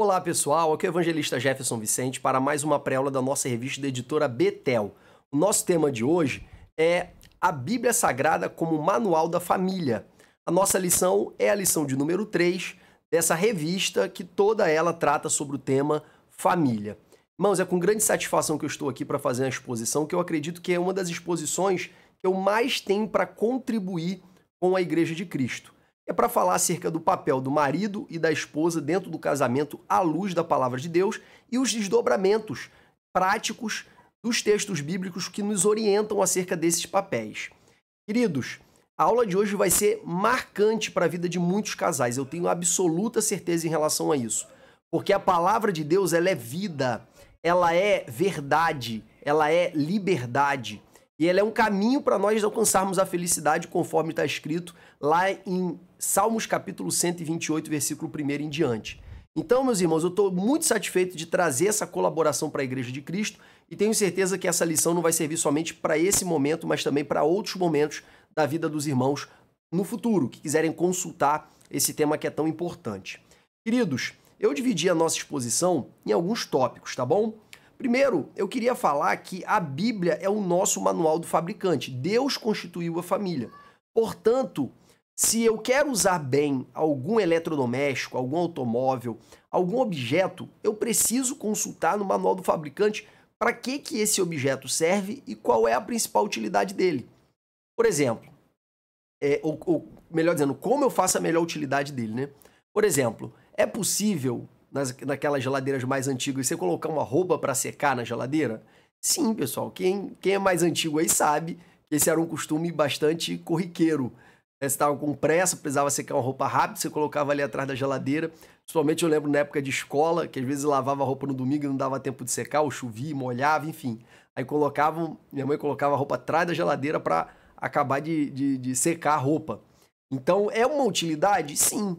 Olá pessoal, aqui é o evangelista Jefferson Vicente para mais uma pré-aula da nossa revista da editora Betel. O nosso tema de hoje é a Bíblia Sagrada como Manual da Família. A nossa lição é a lição de número 3 dessa revista que toda ela trata sobre o tema família. Irmãos, é com grande satisfação que eu estou aqui para fazer uma exposição que eu acredito que é uma das exposições que eu mais tenho para contribuir com a Igreja de Cristo. É para falar acerca do papel do marido e da esposa dentro do casamento à luz da palavra de Deus e os desdobramentos práticos dos textos bíblicos que nos orientam acerca desses papéis. Queridos, a aula de hoje vai ser marcante para a vida de muitos casais, eu tenho absoluta certeza em relação a isso. Porque a palavra de Deus, ela é vida, ela é verdade, ela é liberdade. E ela é um caminho para nós alcançarmos a felicidade, conforme está escrito lá em Salmos capítulo 128, versículo 1 em diante. Então, meus irmãos, eu estou muito satisfeito de trazer essa colaboração para a Igreja de Cristo e tenho certeza que essa lição não vai servir somente para esse momento, mas também para outros momentos da vida dos irmãos no futuro, que quiserem consultar esse tema que é tão importante. Queridos, eu dividi a nossa exposição em alguns tópicos, tá bom? Primeiro, eu queria falar que a Bíblia é o nosso manual do fabricante. Deus constituiu a família. Portanto, se eu quero usar bem algum eletrodoméstico, algum automóvel, algum objeto, eu preciso consultar no manual do fabricante para que esse objeto serve e qual é a principal utilidade dele. Por exemplo, ou melhor dizendo, como eu faço a melhor utilidade dele, né? Por exemplo, é possível naquelas geladeiras mais antigas, você colocar uma roupa para secar na geladeira? Sim, pessoal. Quem é mais antigo aí sabe que esse era um costume bastante corriqueiro. Você estava com pressa, precisava secar uma roupa rápido, você colocava ali atrás da geladeira. Principalmente eu lembro na época de escola, que às vezes lavava a roupa no domingo e não dava tempo de secar, ou chovia, molhava, enfim. Aí minha mãe colocava a roupa atrás da geladeira para acabar de secar a roupa. Então, é uma utilidade? Sim.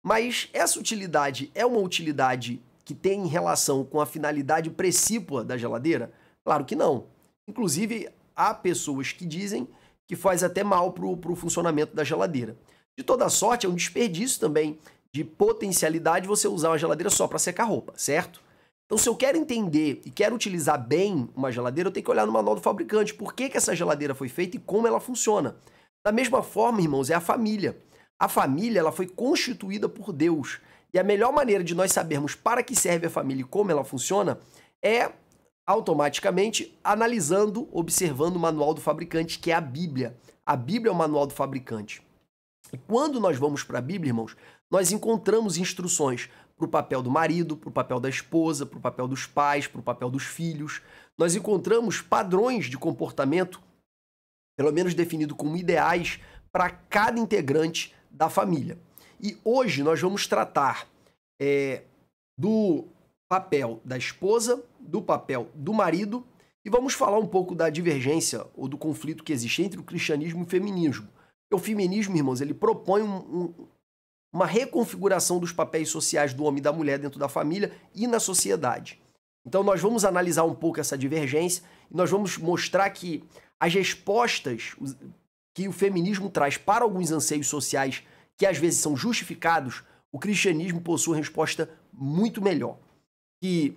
Mas essa utilidade é uma utilidade que tem relação com a finalidade precípua da geladeira? Claro que não. Inclusive, há pessoas que dizem que faz até mal para o funcionamento da geladeira. De toda sorte, é um desperdício também de potencialidade você usar uma geladeira só para secar roupa, certo? Então, se eu quero entender e quero utilizar bem uma geladeira, eu tenho que olhar no manual do fabricante. Por que essa geladeira foi feita e como ela funciona? Da mesma forma, irmãos, é a família. A família, ela foi constituída por Deus. E a melhor maneira de nós sabermos para que serve a família e como ela funciona é automaticamente analisando, observando o manual do fabricante, que é a Bíblia. A Bíblia é o manual do fabricante. E quando nós vamos para a Bíblia, irmãos, nós encontramos instruções para o papel do marido, para o papel da esposa, para o papel dos pais, para o papel dos filhos. Nós encontramos padrões de comportamento, pelo menos definido como ideais, para cada integrante da família. E hoje nós vamos tratar do papel da esposa, do papel do marido e vamos falar um pouco da divergência ou do conflito que existe entre o cristianismo e o feminismo. O feminismo, irmãos, ele propõe uma reconfiguração dos papéis sociais do homem e da mulher dentro da família e na sociedade. Então nós vamos analisar um pouco essa divergência e nós vamos mostrar que as respostas que o feminismo traz para alguns anseios sociais que às vezes são justificados, o cristianismo possui uma resposta muito melhor, que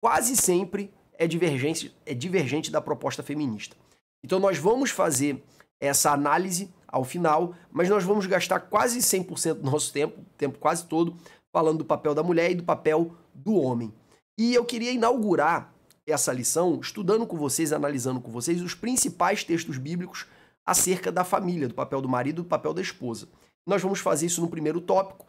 quase sempre é divergente da proposta feminista. Então nós vamos fazer essa análise ao final, mas nós vamos gastar quase 100% do nosso tempo quase todo, falando do papel da mulher e do papel do homem. E eu queria inaugurar essa lição estudando com vocês, analisando com vocês os principais textos bíblicos acerca da família, do papel do marido e do papel da esposa. Nós vamos fazer isso no primeiro tópico,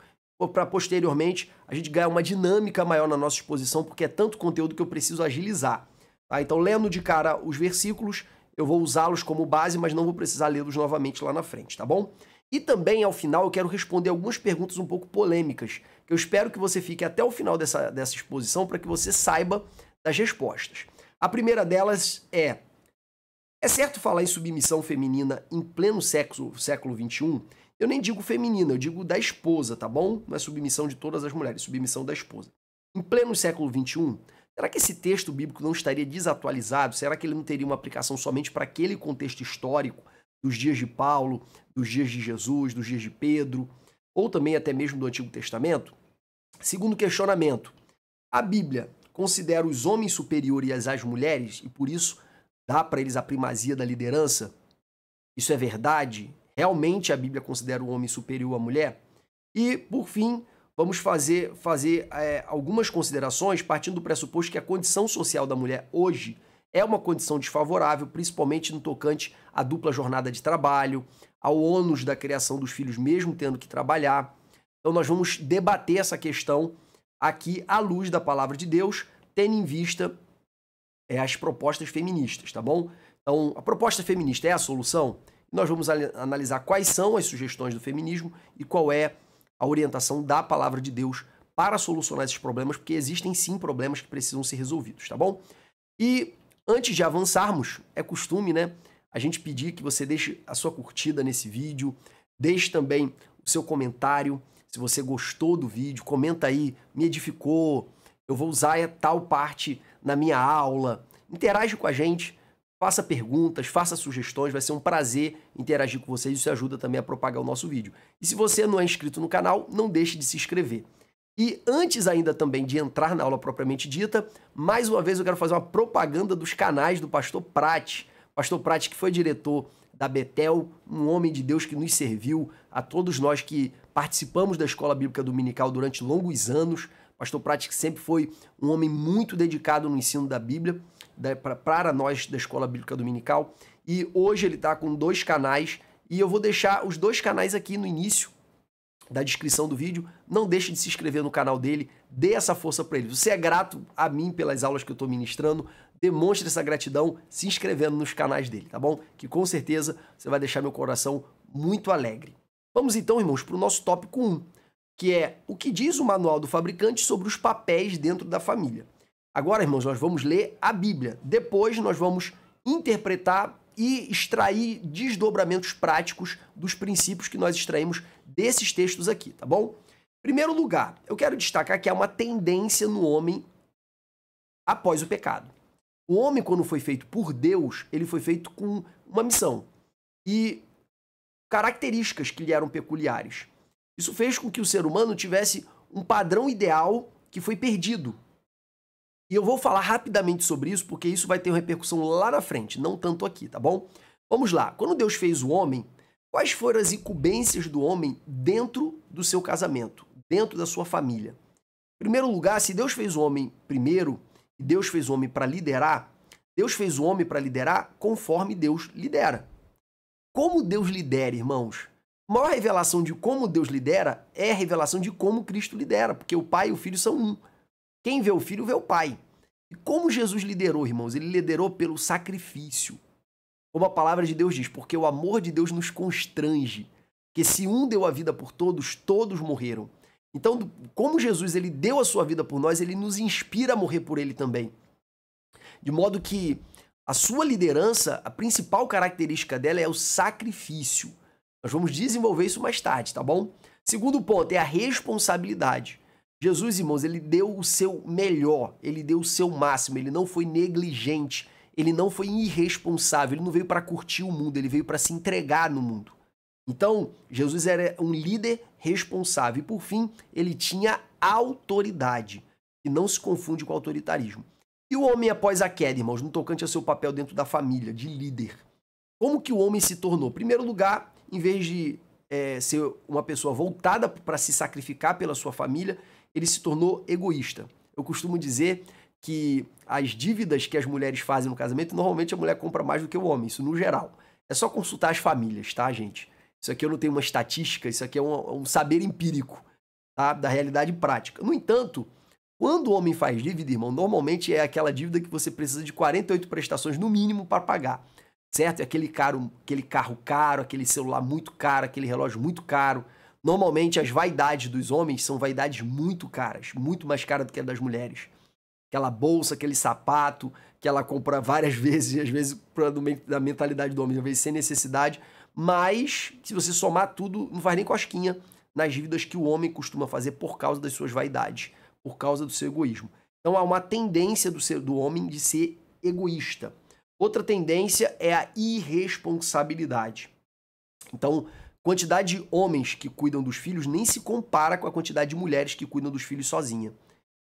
para posteriormente a gente ganhar uma dinâmica maior na nossa exposição, porque é tanto conteúdo que eu preciso agilizar. Tá? Então, lendo de cara os versículos, eu vou usá-los como base, mas não vou precisar lê-los novamente lá na frente, tá bom? E também, ao final, eu quero responder algumas perguntas um pouco polêmicas, que eu espero que você fique até o final dessa exposição para que você saiba das respostas. A primeira delas é certo falar em submissão feminina em pleno século XXI? Eu nem digo feminina, eu digo da esposa, tá bom? Não é submissão de todas as mulheres, submissão da esposa. Em pleno século XXI, será que esse texto bíblico não estaria desatualizado? Será que ele não teria uma aplicação somente para aquele contexto histórico dos dias de Paulo, dos dias de Jesus, dos dias de Pedro, ou também até mesmo do Antigo Testamento? Segundo questionamento, A Bíblia considera os homens superiores às mulheres e por isso dá para eles a primazia da liderança? Isso é verdade? Realmente a Bíblia considera o homem superior à mulher? E, por fim, vamos fazer algumas considerações partindo do pressuposto que a condição social da mulher hoje é uma condição desfavorável, principalmente no tocante à dupla jornada de trabalho, ao ônus da criação dos filhos mesmo tendo que trabalhar. Então nós vamos debater essa questão aqui à luz da palavra de Deus, tendo em vista as propostas feministas, tá bom? Então, a proposta feminista é a solução? Nós vamos analisar quais são as sugestões do feminismo e qual é a orientação da palavra de Deus para solucionar esses problemas, porque existem sim problemas que precisam ser resolvidos, tá bom? E antes de avançarmos, é costume, né, a gente pedir que você deixe a sua curtida nesse vídeo, deixe também o seu comentário, se você gostou do vídeo, comenta aí, me edificou, eu vou usar tal parte na minha aula, interage com a gente, faça perguntas, faça sugestões, vai ser um prazer interagir com vocês, isso ajuda também a propagar o nosso vídeo. E se você não é inscrito no canal, não deixe de se inscrever. E antes ainda também de entrar na aula propriamente dita, mais uma vez eu quero fazer uma propaganda dos canais do Pastor Prati. Pastor Prati, que foi diretor da Betel, um homem de Deus que nos serviu, a todos nós que participamos da Escola Bíblica Dominical durante longos anos. Pastor Prati, que sempre foi um homem muito dedicado no ensino da Bíblia, para nós da Escola Bíblica Dominical. E hoje ele está com 2 canais, e eu vou deixar os 2 canais aqui no início da descrição do vídeo. Não deixe de se inscrever no canal dele, dê essa força para ele. Você é grato a mim pelas aulas que eu estou ministrando, demonstre essa gratidão se inscrevendo nos canais dele, tá bom? Que com certeza você vai deixar meu coração muito alegre. Vamos então, irmãos, para o nosso tópico 1, que é o que diz o manual do fabricante sobre os papéis dentro da família. Agora, irmãos, nós vamos ler a Bíblia. Depois nós vamos interpretar e extrair desdobramentos práticos dos princípios que nós extraímos desses textos aqui, tá bom? Em primeiro lugar, eu quero destacar que há uma tendência no homem após o pecado. O homem, quando foi feito por Deus, ele foi feito com uma missão e características que lhe eram peculiares. Isso fez com que o ser humano tivesse um padrão ideal que foi perdido. E eu vou falar rapidamente sobre isso, porque isso vai ter uma repercussão lá na frente, não tanto aqui, tá bom? Vamos lá. Quando Deus fez o homem, quais foram as incumbências do homem dentro do seu casamento, dentro da sua família? Em primeiro lugar, se Deus fez o homem primeiro, e Deus fez o homem para liderar, Deus fez o homem para liderar conforme Deus lidera. Como Deus lidera, irmãos? A maior revelação de como Deus lidera é a revelação de como Cristo lidera, porque o Pai e o Filho são um. Quem vê o Filho vê o Pai. E como Jesus liderou, irmãos? Ele liderou pelo sacrifício. Como a palavra de Deus diz, porque o amor de Deus nos constrange. Porque se um deu a vida por todos, todos morreram. Então, como Jesus ele deu a sua vida por nós, ele nos inspira a morrer por ele também. De modo que a sua liderança, a principal característica dela é o sacrifício. Nós vamos desenvolver isso mais tarde, tá bom? Segundo ponto é a responsabilidade. Jesus, irmãos, ele deu o seu melhor, ele deu o seu máximo, ele não foi negligente, ele não foi irresponsável, ele não veio para curtir o mundo, ele veio para se entregar no mundo. Então, Jesus era um líder responsável e, por fim, ele tinha autoridade, que não se confunde com autoritarismo. E o homem após a queda, irmãos, no tocante ao seu papel dentro da família, de líder. Como que o homem se tornou? Em primeiro lugar, em vez de ser uma pessoa voltada para se sacrificar pela sua família, ele se tornou egoísta. Eu costumo dizer que as dívidas que as mulheres fazem no casamento, normalmente a mulher compra mais do que o homem, isso no geral. É só consultar as famílias, tá, gente? Isso aqui eu não tenho uma estatística, isso aqui é um saber empírico, tá? Da realidade prática. No entanto, quando o homem faz dívida, irmão, normalmente é aquela dívida que você precisa de 48 prestações no mínimo para pagar, certo? É aquele carro caro, aquele celular muito caro, aquele relógio muito caro. Normalmente as vaidades dos homens são vaidades muito caras, muito mais caras do que a das mulheres. Aquela bolsa, aquele sapato que ela compra várias vezes, e às vezes da mentalidade do homem, às vezes sem necessidade, mas se você somar tudo, não faz nem cosquinha nas dívidas que o homem costuma fazer por causa das suas vaidades, por causa do seu egoísmo. Então há uma tendência do homem de ser egoísta. Outra tendência é a irresponsabilidade. Então, quantidade de homens que cuidam dos filhos nem se compara com a quantidade de mulheres que cuidam dos filhos sozinha.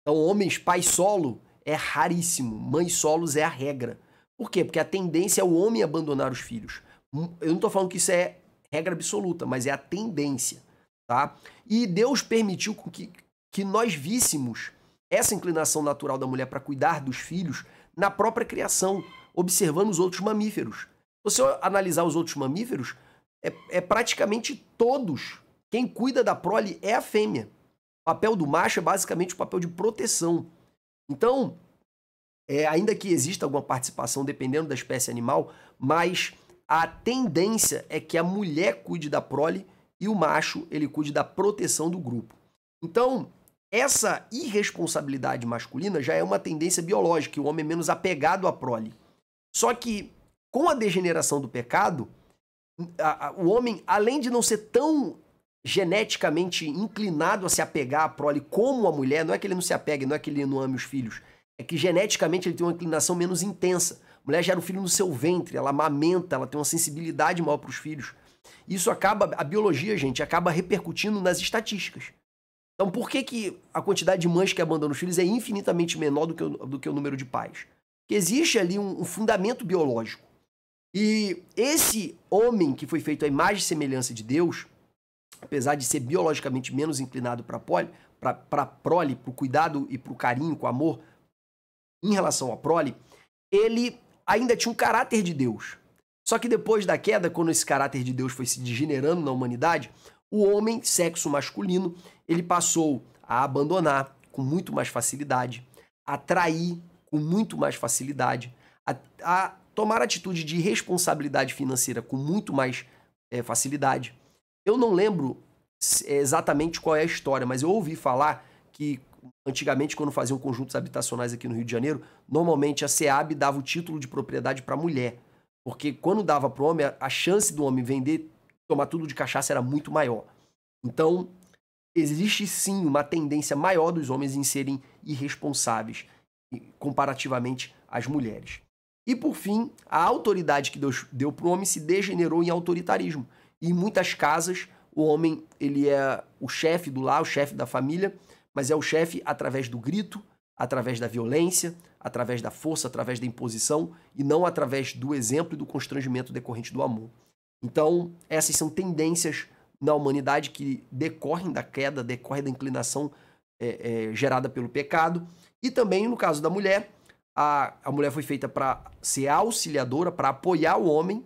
Então, homens, pai solo é raríssimo, mães solos é a regra. Por quê? Porque a tendência é o homem abandonar os filhos. Eu não estou falando que isso é regra absoluta, mas é a tendência, tá? E Deus permitiu que nós víssemos essa inclinação natural da mulher para cuidar dos filhos na própria criação, observando os outros mamíferos. Se você analisar os outros mamíferos, é praticamente todos. Quem cuida da prole é a fêmea. O papel do macho é basicamente o papel de proteção. Então, ainda que exista alguma participação dependendo da espécie animal, mas a tendência é que a mulher cuide da prole e o macho ele cuide da proteção do grupo. Então, essa irresponsabilidade masculina já é uma tendência biológica, que o homem é menos apegado à prole. Só que, com a degeneração do pecado, o homem, além de não ser tão geneticamente inclinado a se apegar à prole como a mulher, não é que ele não se apegue, não é que ele não ame os filhos, é que geneticamente ele tem uma inclinação menos intensa. A mulher gera um filho no seu ventre, ela amamenta, ela tem uma sensibilidade maior para os filhos. Isso acaba, a biologia, gente, acaba repercutindo nas estatísticas. Então, por que a quantidade de mães que abandonam os filhos é infinitamente menor do que o número de pais? Porque existe ali um fundamento biológico. E esse homem que foi feito à imagem e semelhança de Deus, apesar de ser biologicamente menos inclinado para a prole, para o cuidado e para o carinho, com o amor, em relação à prole, ele ainda tinha um caráter de Deus. Só que depois da queda, quando esse caráter de Deus foi se degenerando na humanidade, o homem, sexo masculino, ele passou a abandonar com muito mais facilidade, a trair com muito mais facilidade, a tomar atitude de responsabilidade financeira com muito mais facilidade. Eu não lembro exatamente qual é a história, mas eu ouvi falar que antigamente, quando faziam conjuntos habitacionais aqui no Rio de Janeiro, normalmente a SEAB dava o título de propriedade para a mulher, porque quando dava para o homem, a chance do homem vender, tomar tudo de cachaça era muito maior. Então, existe sim uma tendência maior dos homens em serem irresponsáveis comparativamente às mulheres. E por fim, a autoridade que Deus deu para o homem se degenerou em autoritarismo. E em muitas casas, o homem ele é o chefe do lar, o chefe da família, mas é o chefe através do grito, através da violência, através da força, através da imposição, e não através do exemplo e do constrangimento decorrente do amor. Então, essas são tendências na humanidade que decorrem da queda, decorrem da inclinação gerada pelo pecado. E também, no caso da mulher, a mulher foi feita para ser auxiliadora, para apoiar o homem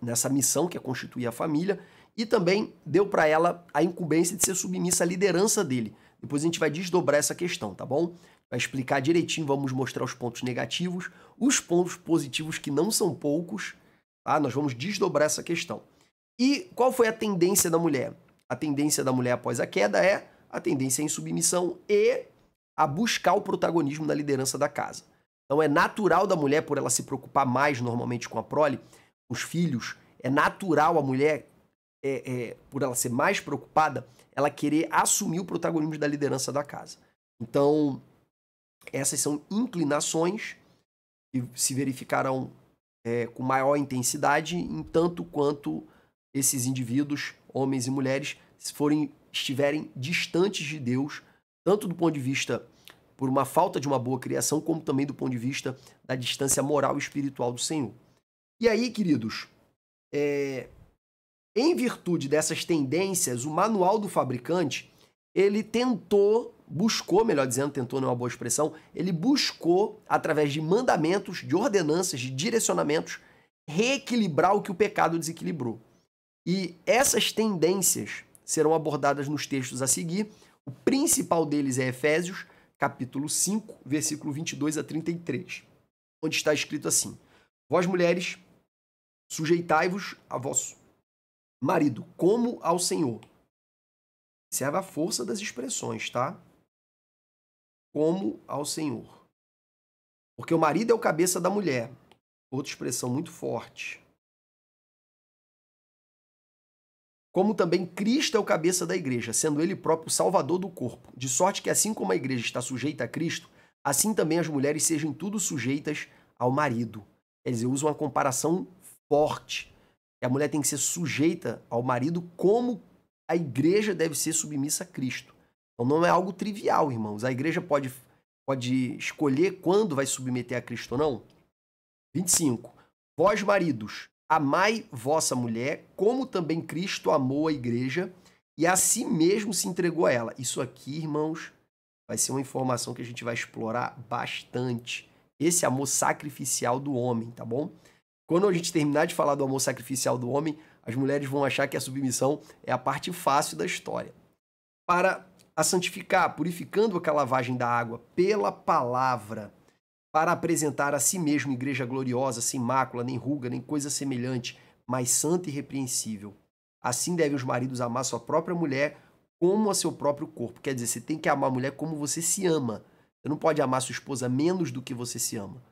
nessa missão que é constituir a família, e também deu para ela a incumbência de ser submissa à liderança dele. Depois a gente vai desdobrar essa questão, tá bom? Vai explicar direitinho, vamos mostrar os pontos negativos, os pontos positivos que não são poucos, tá? Nós vamos desdobrar essa questão. E qual foi a tendência da mulher? A tendência da mulher após a queda é a tendência à insubmissão e a buscar o protagonismo na liderança da casa. Então é natural da mulher, por ela se preocupar mais normalmente com a prole, com os filhos, é natural a mulher, por ela ser mais preocupada, ela querer assumir o protagonismo da liderança da casa. Então, essas são inclinações que se verificarão com maior intensidade, em tanto quanto esses indivíduos, homens e mulheres, estiverem distantes de Deus, tanto do ponto de vista por uma falta de uma boa criação, como também do ponto de vista da distância moral e espiritual do Senhor. E aí, queridos, em virtude dessas tendências, o manual do fabricante, ele buscou, melhor dizendo, tentou não é uma boa expressão, ele buscou, através de mandamentos, de ordenanças, de direcionamentos, reequilibrar o que o pecado desequilibrou. E essas tendências serão abordadas nos textos a seguir. O principal deles é Efésios, capítulo 5, versículo 22 a 33, onde está escrito assim: Vós, mulheres, sujeitai-vos a vosso marido, como ao Senhor. Observa a força das expressões, tá? Como ao Senhor. Porque o marido é o cabeça da mulher. Outra expressão muito forte. Como também Cristo é o cabeça da igreja, sendo ele próprio o salvador do corpo. De sorte que assim como a igreja está sujeita a Cristo, assim também as mulheres sejam em tudo sujeitas ao marido. Quer dizer, usa uma comparação forte. A mulher tem que ser sujeita ao marido como a igreja deve ser submissa a Cristo. Então não é algo trivial, irmãos. A igreja pode escolher quando vai submeter a Cristo ou não. 25. Vós, maridos, amai vossa mulher, como também Cristo amou a igreja e a si mesmo se entregou a ela. Isso aqui, irmãos, vai ser uma informação que a gente vai explorar bastante. Esse amor sacrificial do homem, tá bom? Quando a gente terminar de falar do amor sacrificial do homem, as mulheres vão achar que a submissão é a parte fácil da história. Para a santificar, purificando com a lavagem da água pela palavra, para apresentar a si mesmo igreja gloriosa, sem mácula, nem ruga, nem coisa semelhante, mas santa e irrepreensível. Assim devem os maridos amar sua própria mulher como a seu próprio corpo. Quer dizer, você tem que amar a mulher como você se ama. Você não pode amar sua esposa menos do que você se ama.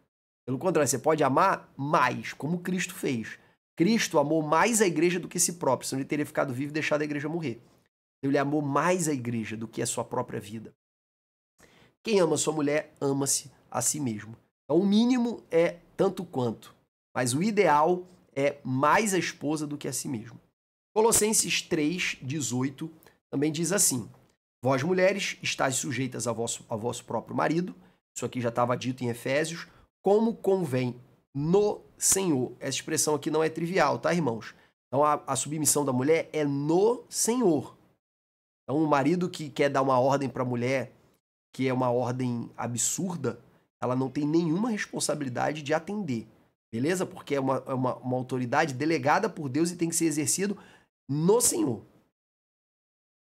Pelo contrário, você pode amar mais, como Cristo fez. Cristo amou mais a igreja do que si próprio, senão ele teria ficado vivo e deixado a igreja morrer. Ele amou mais a igreja do que a sua própria vida. Quem ama sua mulher, ama-se a si mesmo. Então, o mínimo é tanto quanto, mas o ideal é mais a esposa do que a si mesmo. Colossenses 3:18 também diz assim: vós, mulheres, estáis sujeitas ao vosso próprio marido. Isso aqui já estava dito em Efésios. Como convém no Senhor. Essa expressão aqui não é trivial, tá, irmãos? Então, a submissão da mulher é no Senhor. Então, o marido que quer dar uma ordem para a mulher, que é uma ordem absurda, ela não tem nenhuma responsabilidade de atender, beleza? Porque é uma autoridade delegada por Deus e tem que ser exercido no Senhor.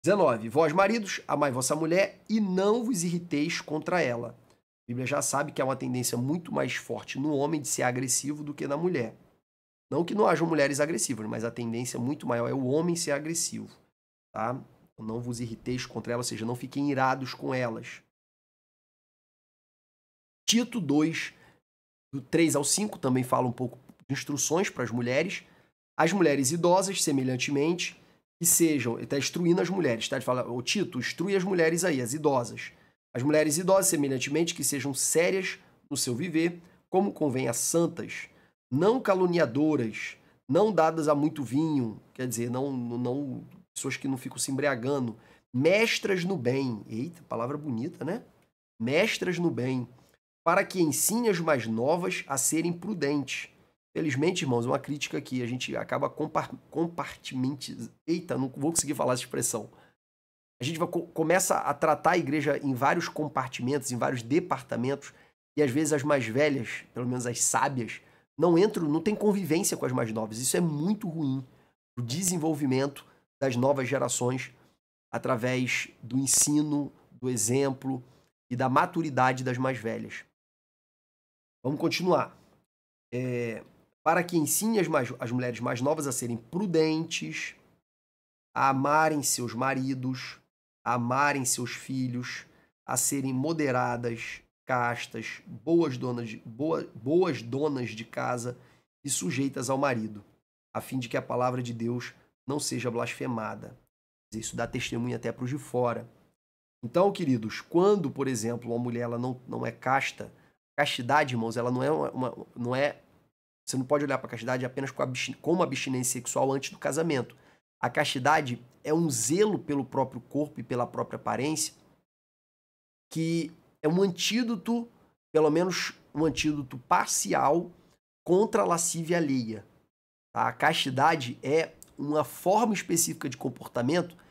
19. Vós, maridos, amai vossa mulher e não vos irriteis contra ela. A Bíblia já sabe que há uma tendência muito mais forte no homem de ser agressivo do que na mulher. Não que não hajam mulheres agressivas, mas a tendência muito maior é o homem ser agressivo, tá? Não vos irriteis contra elas, ou seja, não fiquem irados com elas. Tito 2, do 3 ao 5, também fala um pouco de instruções para as mulheres. As mulheres idosas, semelhantemente, que sejam... Ele está instruindo as mulheres, tá? Ele fala, ô Tito, instrui as mulheres aí, as idosas. As mulheres idosas, semelhantemente, que sejam sérias no seu viver, como convém a santas, não caluniadoras, não dadas a muito vinho, quer dizer, não pessoas que não ficam se embriagando, mestras no bem. Eita, palavra bonita, né? Mestras no bem, para que ensine as mais novas a serem prudentes. Felizmente, irmãos, uma crítica aqui, a gente acaba compartimentizando. Eita, não vou conseguir falar essa expressão. A gente começa a tratar a igreja em vários compartimentos, em vários departamentos, e às vezes as mais velhas, pelo menos as sábias, não tem convivência com as mais novas. Isso é muito ruim para o desenvolvimento das novas gerações através do ensino, do exemplo e da maturidade das mais velhas. Vamos continuar. Para que ensine as mulheres mais novas a serem prudentes, a amarem seus maridos, a amarem seus filhos, a serem moderadas, castas, boas donas de casa e sujeitas ao marido, a fim de que a palavra de Deus não seja blasfemada. Isso dá testemunho até para os de fora. Então, queridos, quando, por exemplo, uma mulher ela não é casta, castidade, irmãos, ela não é você não pode olhar para a castidade apenas como abstinência sexual antes do casamento. A castidade é um zelo pelo próprio corpo e pela própria aparência que é um antídoto, pelo menos um antídoto parcial, contra a lascívia alheia. Tá? A castidade é uma forma específica de comportamento que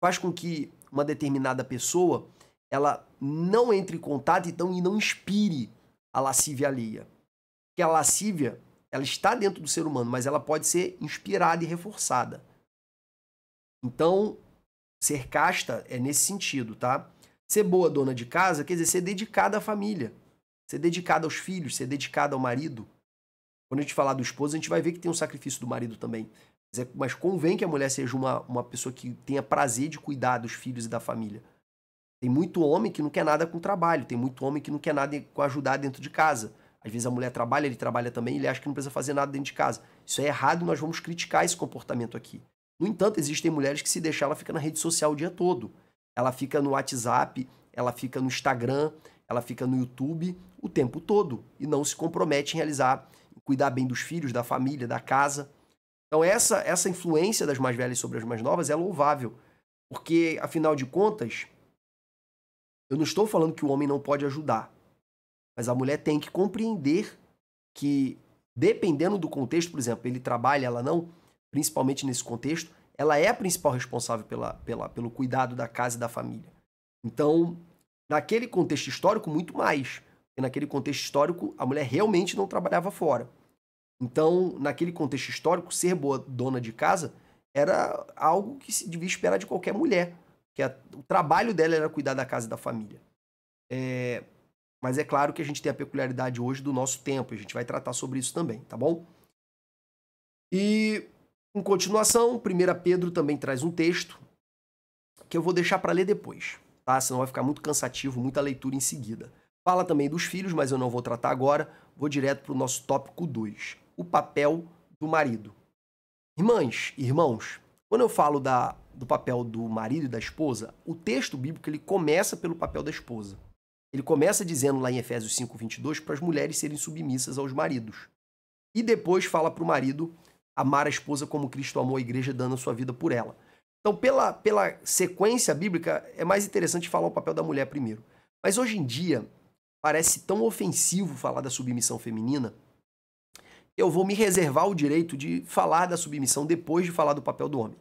faz com que uma determinada pessoa ela não entre em contato e não inspire a lascívia alheia. Porque a lascívia ela está dentro do ser humano, mas ela pode ser inspirada e reforçada. Então, ser casta é nesse sentido, tá? Ser boa dona de casa quer dizer ser dedicada à família, ser dedicada aos filhos, ser dedicada ao marido. Quando a gente falar do esposo, a gente vai ver que tem um sacrifício do marido também. Mas convém que a mulher seja uma pessoa que tenha prazer de cuidar dos filhos e da família. Tem muito homem que não quer nada com trabalho, tem muito homem que não quer nada com ajudar dentro de casa. Às vezes a mulher trabalha, ele trabalha também, ele acha que não precisa fazer nada dentro de casa. Isso é errado e nós vamos criticar esse comportamento aqui. No entanto, existem mulheres que se deixar, ela fica na rede social o dia todo. Ela fica no WhatsApp, ela fica no Instagram, ela fica no YouTube o tempo todo e não se compromete em realizar, em cuidar bem dos filhos, da família, da casa. Então essa influência das mais velhas sobre as mais novas é louvável, porque, afinal de contas, Eu não estou falando que o homem não pode ajudar, mas a mulher tem que compreender que, dependendo do contexto, por exemplo, ele trabalha, ela não, principalmente nesse contexto, ela é a principal responsável pelo cuidado da casa e da família. Então, naquele contexto histórico, muito mais. Porque naquele contexto histórico, a mulher realmente não trabalhava fora. Então, naquele contexto histórico, ser boa dona de casa era algo que se devia esperar de qualquer mulher. Que o trabalho dela era cuidar da casa e da família. Mas é claro que a gente tem a peculiaridade hoje do nosso tempo. A gente vai tratar sobre isso também, tá bom? E, em continuação, 1 Pedro também traz um texto que eu vou deixar para ler depois, tá? Senão vai ficar muito cansativo, muita leitura em seguida. Fala também dos filhos, mas eu não vou tratar agora. Vou direto para o nosso tópico 2. O papel do marido. Irmãs e irmãos, quando eu falo do papel do marido e da esposa, o texto bíblico ele começa pelo papel da esposa. Ele começa dizendo lá em Efésios 5:22 para as mulheres serem submissas aos maridos. E depois fala para o marido amar a esposa como Cristo amou a igreja, dando a sua vida por ela. Então, pela sequência bíblica, é mais interessante falar o papel da mulher primeiro. Mas hoje em dia, parece tão ofensivo falar da submissão feminina, eu vou me reservar o direito de falar da submissão depois de falar do papel do homem.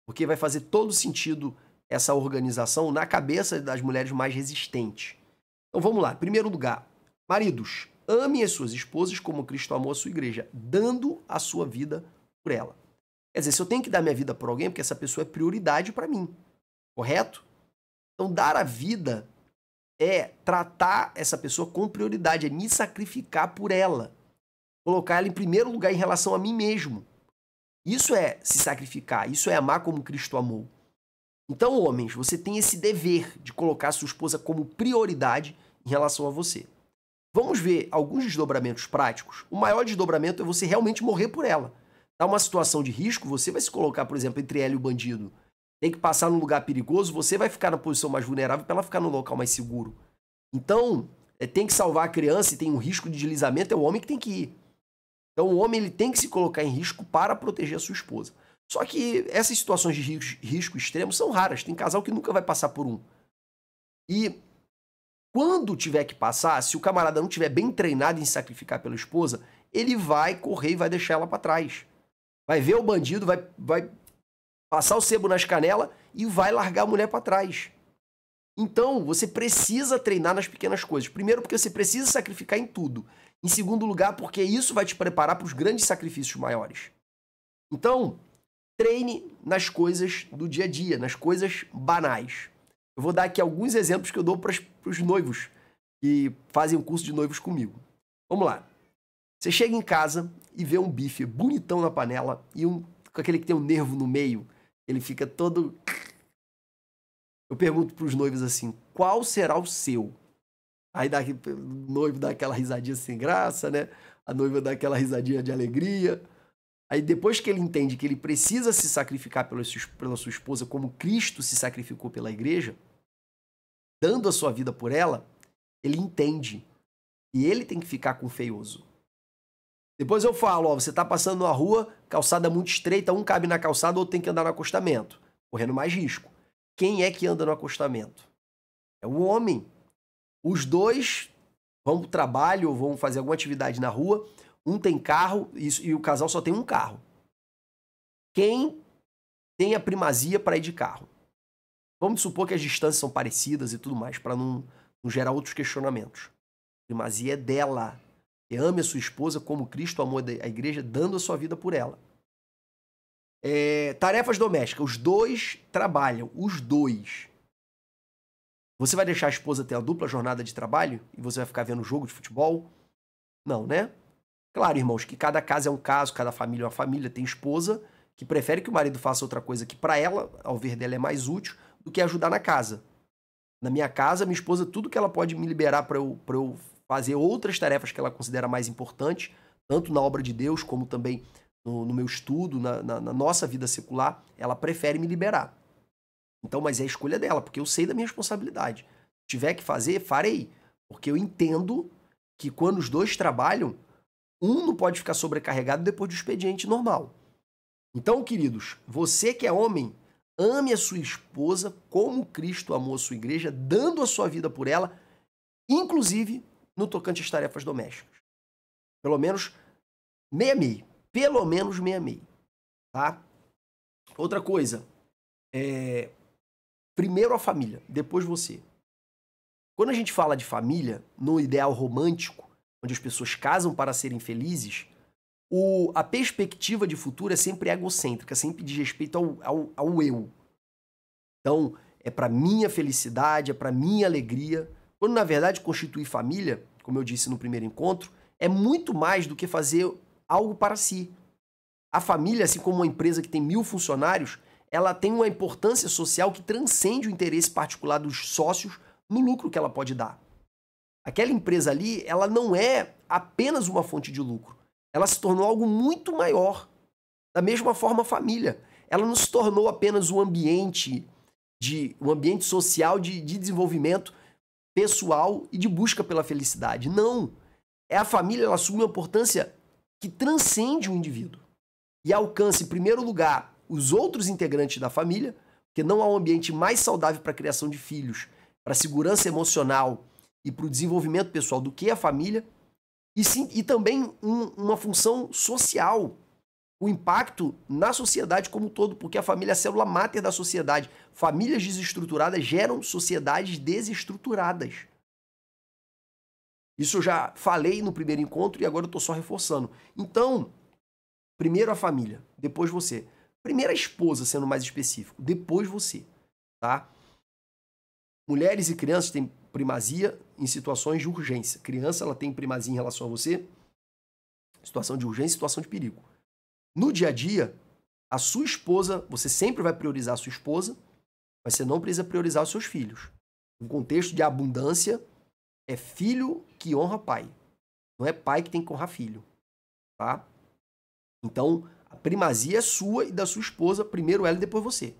Porque vai fazer todo sentido essa organização na cabeça das mulheres mais resistentes. Então vamos lá. Em primeiro lugar, maridos, amem as suas esposas como Cristo amou a sua igreja, dando a sua vida por ela. Quer dizer, se eu tenho que dar minha vida por alguém, porque essa pessoa é prioridade para mim, correto? Então dar a vida é tratar essa pessoa com prioridade, é me sacrificar por ela. Colocar ela em primeiro lugar em relação a mim mesmo. Isso é se sacrificar, isso é amar como Cristo amou. Então, homens, você tem esse dever de colocar a sua esposa como prioridade em relação a você. Vamos ver alguns desdobramentos práticos. O maior desdobramento é você realmente morrer por ela. Tá uma situação de risco, você vai se colocar, por exemplo, entre ela e o bandido. Tem que passar num lugar perigoso, você vai ficar na posição mais vulnerável para ela ficar no local mais seguro. Então, tem que salvar a criança e tem um risco de deslizamento, é o homem que tem que ir. Então, o homem ele tem que se colocar em risco para proteger a sua esposa. Só que essas situações de risco extremo são raras. Tem casal que nunca vai passar por um. E quando tiver que passar, se o camarada não tiver bem treinado em se sacrificar pela esposa, ele vai correr e vai deixar ela para trás. Vai ver o bandido, vai passar o sebo nas canelas e vai largar a mulher para trás. Então, você precisa treinar nas pequenas coisas. Primeiro, porque você precisa sacrificar em tudo. Em segundo lugar, porque isso vai te preparar para os grandes sacrifícios maiores. Então, treine nas coisas do dia a dia, nas coisas banais. Eu vou dar aqui alguns exemplos que eu dou para os noivos que fazem o curso de noivos comigo. Vamos lá. Você chega em casa e vê um bife bonitão na panela e com aquele que tem um nervo no meio, ele fica todo... Eu pergunto para os noivos assim, qual será o seu? Aí o noivo dá aquela risadinha sem graça, né? A noiva dá aquela risadinha de alegria. Aí depois que ele entende que ele precisa se sacrificar pela sua esposa como Cristo se sacrificou pela igreja, dando a sua vida por ela, ele entende. E ele tem que ficar com o feioso. Depois eu falo, ó, você tá passando na rua, calçada muito estreita, um cabe na calçada, outro tem que andar no acostamento, correndo mais risco. Quem é que anda no acostamento? É o homem. Os dois vão pro trabalho ou vão fazer alguma atividade na rua, um tem carro e o casal só tem um carro. Quem tem a primazia para ir de carro? Vamos supor que as distâncias são parecidas e tudo mais, para não gerar outros questionamentos. A primazia é dela. E ame a sua esposa como Cristo amou a igreja, dando a sua vida por ela. Tarefas domésticas. Os dois trabalham. Os dois. Você vai deixar a esposa ter a dupla jornada de trabalho? E você vai ficar vendo jogo de futebol? Não, né? Claro, irmãos, que cada caso é um caso, cada família é uma família. Tem esposa que prefere que o marido faça outra coisa que para ela, ao ver dela, é mais útil do que ajudar na casa. Na minha casa, minha esposa, tudo que ela pode me liberar para eu fazer outras tarefas que ela considera mais importantes, tanto na obra de Deus, como também no meu estudo, na nossa vida secular, ela prefere me liberar. Então, mas é a escolha dela, porque eu sei da minha responsabilidade. Se tiver que fazer, farei. Porque eu entendo que quando os dois trabalham, um não pode ficar sobrecarregado depois do expediente normal. Então, queridos, você que é homem, ame a sua esposa como Cristo amou a sua igreja, dando a sua vida por ela, inclusive no tocante às tarefas domésticas. Pelo menos meia-meia. Pelo menos meia-meia. Tá? Outra coisa. Primeiro a família, depois você. Quando a gente fala de família, no ideal romântico, onde as pessoas casam para serem felizes, a perspectiva de futuro é sempre egocêntrica, sempre diz respeito ao eu. Então, é para minha felicidade, é para minha alegria. Quando, na verdade, constituir família, como eu disse no primeiro encontro, é muito mais do que fazer algo para si. A família, assim como uma empresa que tem 1000 funcionários, ela tem uma importância social que transcende o interesse particular dos sócios no lucro que ela pode dar. Aquela empresa ali, ela não é apenas uma fonte de lucro. Ela se tornou algo muito maior. Da mesma forma, a família. Ela não se tornou apenas um ambiente social de desenvolvimento pessoal e de busca pela felicidade. Não. A família, ela assume uma importância que transcende o indivíduo e alcança, em primeiro lugar, os outros integrantes da família, porque não há um ambiente mais saudável para a criação de filhos, para a segurança emocional e para o desenvolvimento pessoal do que a família, e também uma função social, o impacto na sociedade como um todo, porque a família é a célula máter da sociedade. Famílias desestruturadas geram sociedades desestruturadas. Isso eu já falei no primeiro encontro e agora eu estou só reforçando. Então, primeiro a família, depois você. Primeiro a esposa, sendo mais específico, depois você, tá? Mulheres e crianças têm primazia em situações de urgência. Criança, ela tem primazia em relação a você, situação de urgência, situação de perigo. No dia a dia, a sua esposa, você sempre vai priorizar a sua esposa, mas você não precisa priorizar os seus filhos. No contexto de abundância, é filho que honra pai. Não é pai que tem que honrar filho, tá? Então, a primazia é sua e da sua esposa, primeiro ela e depois você.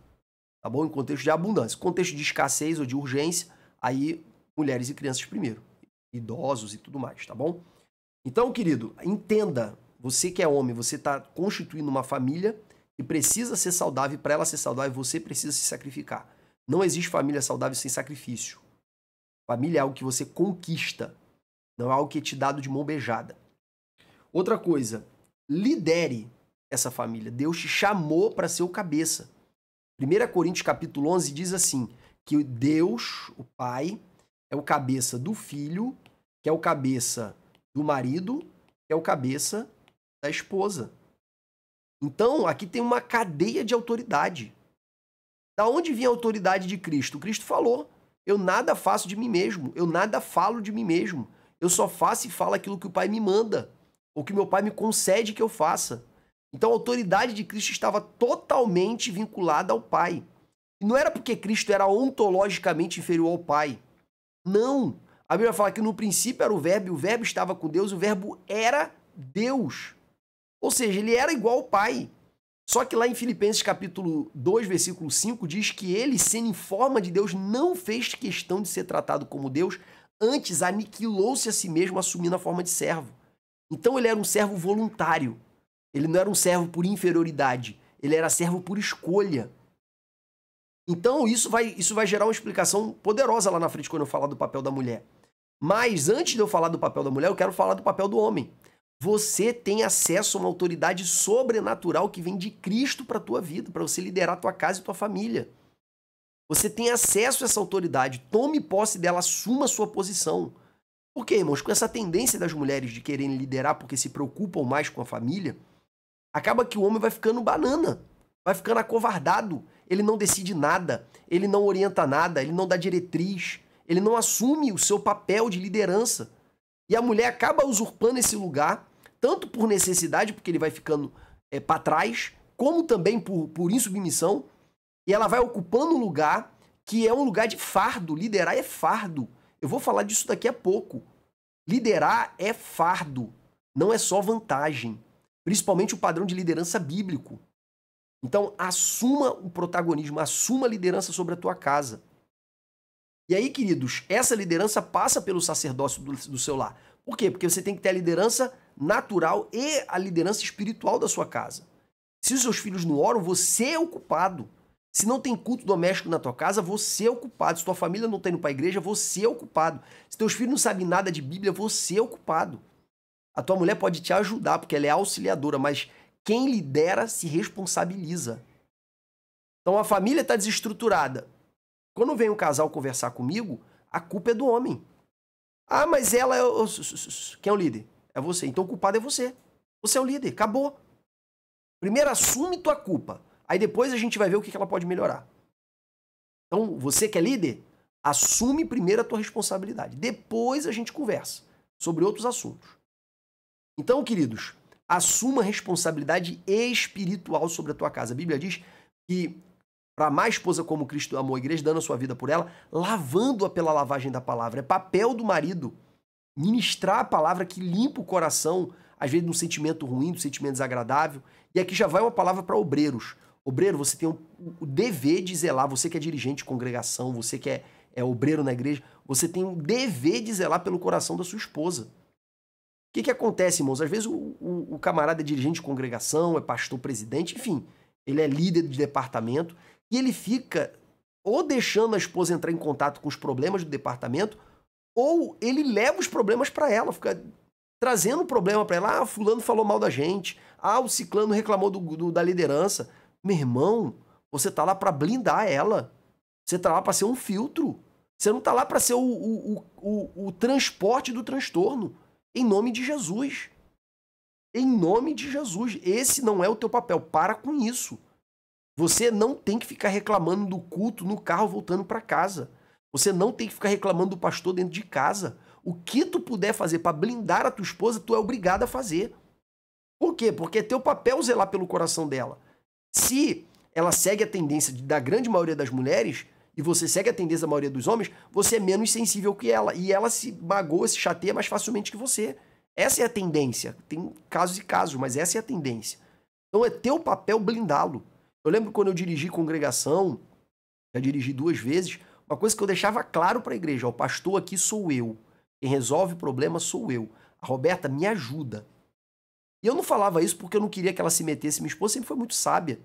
Tá bom? Em contexto de abundância. Em contexto de escassez ou de urgência, aí mulheres e crianças primeiro. Idosos e tudo mais, tá bom? Então, querido, entenda, você que é homem, você está constituindo uma família e precisa ser saudável, e para ela ser saudável, você precisa se sacrificar. Não existe família saudável sem sacrifício. Família é algo que você conquista, não é algo que é te dado de mão beijada. Outra coisa, lidere essa família. Deus te chamou para ser o cabeça. 1 Coríntios capítulo 11 diz assim, que Deus, o Pai, é o cabeça do filho, que é o cabeça do marido, que é o cabeça da esposa. Então, aqui tem uma cadeia de autoridade. Da onde vinha a autoridade de Cristo? Cristo falou, eu nada faço de mim mesmo, eu nada falo de mim mesmo, eu só faço e falo aquilo que o Pai me manda, ou que meu Pai me concede que eu faça. Então a autoridade de Cristo estava totalmente vinculada ao Pai. E não era porque Cristo era ontologicamente inferior ao Pai. Não. A Bíblia fala que no princípio era o Verbo estava com Deus, e o Verbo era Deus. Ou seja, ele era igual ao Pai. Só que lá em Filipenses capítulo 2, versículo 5, diz que ele, sendo em forma de Deus, não fez questão de ser tratado como Deus, antes aniquilou-se a si mesmo, assumindo a forma de servo. Então ele era um servo voluntário. Ele não era um servo por inferioridade, ele era servo por escolha. Então isso vai gerar uma explicação poderosa lá na frente quando eu falar do papel da mulher. Mas antes de eu falar do papel da mulher, eu quero falar do papel do homem. Você tem acesso a uma autoridade sobrenatural que vem de Cristo para a tua vida, para você liderar a tua casa e tua família. Você tem acesso a essa autoridade, tome posse dela, assuma a sua posição. Por quê, irmãos? Com essa tendência das mulheres de quererem liderar porque se preocupam mais com a família, acaba que o homem vai ficando banana, vai ficando acovardado, ele não decide nada, ele não orienta nada, ele não dá diretriz, ele não assume o seu papel de liderança. E a mulher acaba usurpando esse lugar, tanto por necessidade, porque ele vai ficando para trás, como também por insubmissão, e ela vai ocupando um lugar que é um lugar de fardo. Liderar é fardo. Eu vou falar disso daqui a pouco. Liderar é fardo, não é só vantagem. Principalmente o padrão de liderança bíblico. Então, assuma o protagonismo, assuma a liderança sobre a tua casa. E aí, queridos, essa liderança passa pelo sacerdócio do seu lar. Por quê? Porque você tem que ter a liderança natural e a liderança espiritual da sua casa. Se os seus filhos não oram, você é o culpado. Se não tem culto doméstico na tua casa, você é o culpado. Se tua família não está indo para a igreja, você é o culpado. Se teus filhos não sabem nada de Bíblia, você é o culpado. A tua mulher pode te ajudar, porque ela é auxiliadora, mas quem lidera se responsabiliza. Então a família está desestruturada. Quando vem um casal conversar comigo, a culpa é do homem. Ah, mas ela é o... Quem é o líder? É você. Então o culpado é você. Você é o líder. Acabou. Primeiro assume tua culpa. Aí depois a gente vai ver o que ela pode melhorar. Então, você que é líder, assume primeiro a tua responsabilidade. Depois a gente conversa sobre outros assuntos. Então, queridos, assuma a responsabilidade espiritual sobre a tua casa. A Bíblia diz que para amar a esposa como Cristo amou a igreja, dando a sua vida por ela, lavando-a pela lavagem da palavra. É papel do marido ministrar a palavra que limpa o coração, às vezes de um sentimento ruim, de um sentimento desagradável. E aqui já vai uma palavra para obreiros. Obreiro, você tem o dever de zelar, você que é dirigente de congregação, você que é obreiro na igreja, você tem o dever de zelar pelo coração da sua esposa. O que acontece, irmãos? Às vezes o camarada é dirigente de congregação, é pastor, presidente, enfim, ele é líder de departamento e ele fica ou deixando a esposa entrar em contato com os problemas do departamento, ou ele leva os problemas para ela, fica trazendo problema para ela. Ah, fulano falou mal da gente. Ah, o ciclano reclamou da liderança. Meu irmão, você tá lá para blindar ela. Você tá lá para ser um filtro. Você não tá lá para ser o transporte do transtorno. Em nome de Jesus. Em nome de Jesus. Esse não é o teu papel. Para com isso. Você não tem que ficar reclamando do culto no carro voltando para casa. Você não tem que ficar reclamando do pastor dentro de casa. O que tu puder fazer para blindar a tua esposa, tu é obrigado a fazer. Por quê? Porque é teu papel zelar pelo coração dela. Se ela segue a tendência da grande maioria das mulheres, e você segue a tendência da maioria dos homens, você é menos sensível que ela. E ela se magoa, se chateia mais facilmente que você. Essa é a tendência. Tem casos e casos, mas essa é a tendência. Então é teu papel blindá-lo. Eu lembro quando eu dirigi congregação, já dirigi 2 vezes, uma coisa que eu deixava claro para a igreja: o pastor aqui sou eu. Quem resolve o problema sou eu. A Roberta me ajuda. E eu não falava isso porque eu não queria que ela se metesse. Minha esposa sempre foi muito sábia.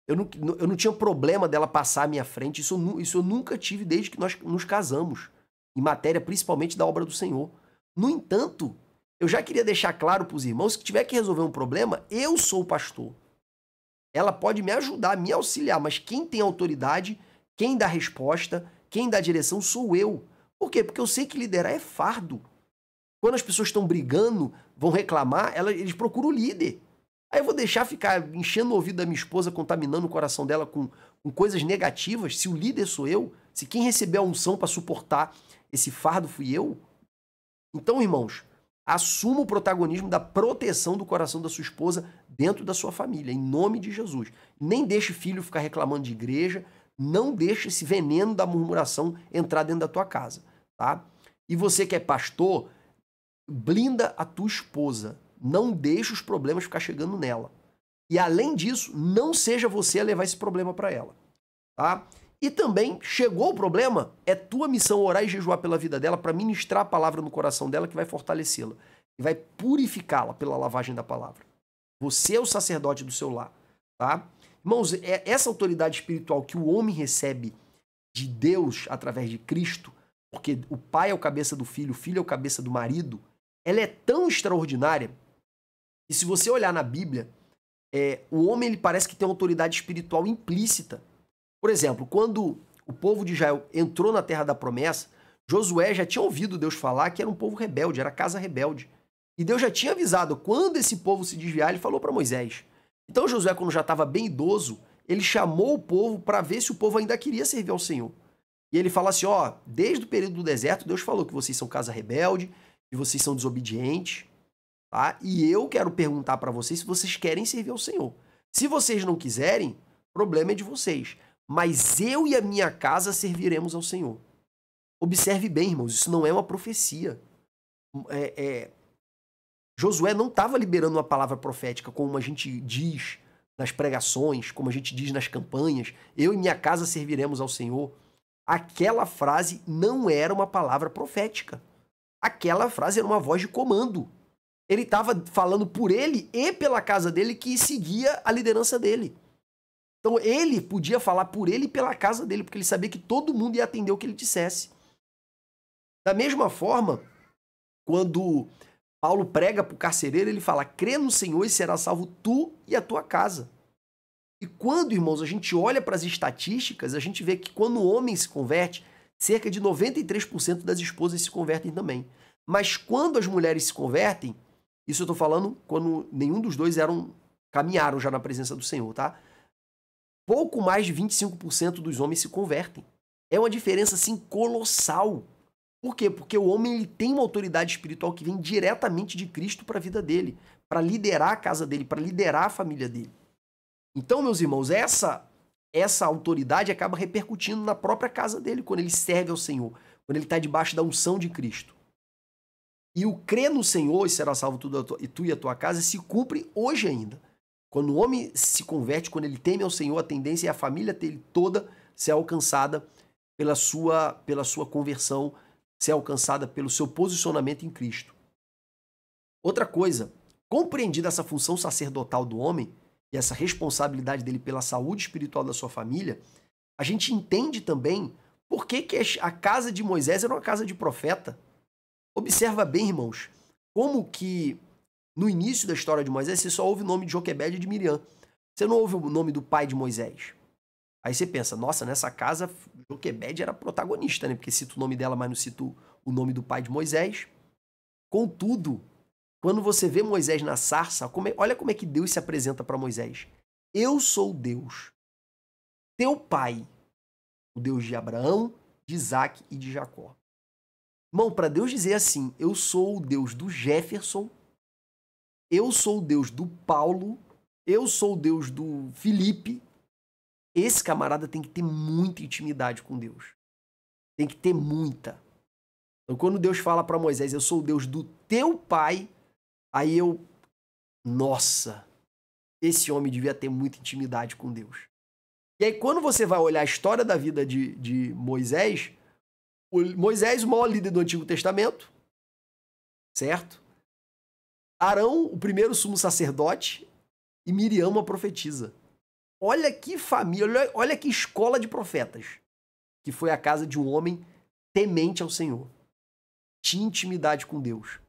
Eu não tinha problema dela passar à minha frente. Isso eu nunca tive desde que nós nos casamos. Em matéria principalmente da obra do Senhor. No entanto, eu já queria deixar claro para os irmãos que tiver que resolver um problema, eu sou o pastor. Ela pode me ajudar, me auxiliar, mas quem tem autoridade, quem dá resposta, quem dá direção sou eu. Por quê? Porque eu sei que liderar é fardo. Quando as pessoas estão brigando, vão reclamar, eles procuram o líder. Aí eu vou deixar ficar enchendo o ouvido da minha esposa, contaminando o coração dela com coisas negativas, se o líder sou eu, se quem recebeu a unção para suportar esse fardo fui eu. Então, irmãos, assuma o protagonismo da proteção do coração da sua esposa dentro da sua família, em nome de Jesus. Nem deixe filho ficar reclamando de igreja, não deixe esse veneno da murmuração entrar dentro da tua casa, tá? E você que é pastor, blinda a tua esposa. Não deixe os problemas ficar chegando nela. E além disso, não seja você a levar esse problema para ela, tá? E também, chegou o problema, é tua missão orar e jejuar pela vida dela para ministrar a palavra no coração dela que vai fortalecê-la. E vai purificá-la pela lavagem da palavra. Você é o sacerdote do seu lar, tá? Irmãos, essa autoridade espiritual que o homem recebe de Deus através de Cristo, porque o pai é o cabeça do filho, o filho é o cabeça do marido, ela é tão extraordinária, e se você olhar na Bíblia, o homem ele parece que tem uma autoridade espiritual implícita. Por exemplo, quando o povo de Israel entrou na terra da promessa, Josué já tinha ouvido Deus falar que era um povo rebelde, era casa rebelde. E Deus já tinha avisado, quando esse povo se desviar, ele falou para Moisés. Então Josué, quando já estava bem idoso, ele chamou o povo para ver se o povo ainda queria servir ao Senhor. E ele fala assim, ó, desde o período do deserto, Deus falou que vocês são casa rebelde, que vocês são desobedientes, tá? E eu quero perguntar para vocês se vocês querem servir ao Senhor. Se vocês não quiserem, o problema é de vocês. Mas eu e a minha casa serviremos ao Senhor. Observe bem, irmãos, isso não é uma profecia. Josué não estava liberando uma palavra profética, como a gente diz nas pregações, como a gente diz nas campanhas. Eu e minha casa serviremos ao Senhor. Aquela frase não era uma palavra profética. Aquela frase era uma voz de comando. Ele estava falando por ele e pela casa dele que seguia a liderança dele. Então ele podia falar por ele e pela casa dele, porque ele sabia que todo mundo ia atender o que ele dissesse. Da mesma forma, quando Paulo prega para o carcereiro, ele fala: crê no Senhor e será salvo tu e a tua casa. E quando, irmãos, a gente olha para as estatísticas, a gente vê que quando o homem se converte, cerca de 93% das esposas se convertem também. Mas quando as mulheres se convertem, isso eu estou falando quando nenhum dos dois caminharam já na presença do Senhor, tá? Pouco mais de 25% dos homens se convertem. É uma diferença, assim, colossal. Por quê? Porque o homem ele tem uma autoridade espiritual que vem diretamente de Cristo para a vida dele, para liderar a casa dele, para liderar a família dele. Então, meus irmãos, essa autoridade acaba repercutindo na própria casa dele, quando ele serve ao Senhor, quando ele está debaixo da unção de Cristo. E o crer no Senhor e será salvo tu e a tua casa se cumpre hoje ainda. Quando o homem se converte, quando ele teme ao Senhor, a tendência é a família dele toda ser alcançada pela sua conversão, ser alcançada pelo seu posicionamento em Cristo. Outra coisa, compreendida essa função sacerdotal do homem, e essa responsabilidade dele pela saúde espiritual da sua família, a gente entende também por que a casa de Moisés era uma casa de profeta. Observa bem, irmãos, como que no início da história de Moisés você só ouve o nome de Joquebede e de Miriam. Você não ouve o nome do pai de Moisés. Aí você pensa, nossa, nessa casa Joquebede era protagonista, né? Porque cita o nome dela, mas não cita o nome do pai de Moisés. Contudo, quando você vê Moisés na sarça, olha como é que Deus se apresenta para Moisés. Eu sou Deus, teu pai, o Deus de Abraão, de Isaac e de Jacó. Irmão, para Deus dizer assim, eu sou o Deus do Jefferson, eu sou o Deus do Paulo, eu sou o Deus do Felipe, esse camarada tem que ter muita intimidade com Deus. Tem que ter muita. Então, quando Deus fala para Moisés, eu sou o Deus do teu pai, aí nossa, esse homem devia ter muita intimidade com Deus. E aí, quando você vai olhar a história da vida de Moisés, Moisés, o maior líder do Antigo Testamento, certo? Arão, o primeiro sumo sacerdote, e Miriam, uma profetisa. Olha que família, olha que escola de profetas, que foi a casa de um homem temente ao Senhor. Tinha intimidade com Deus.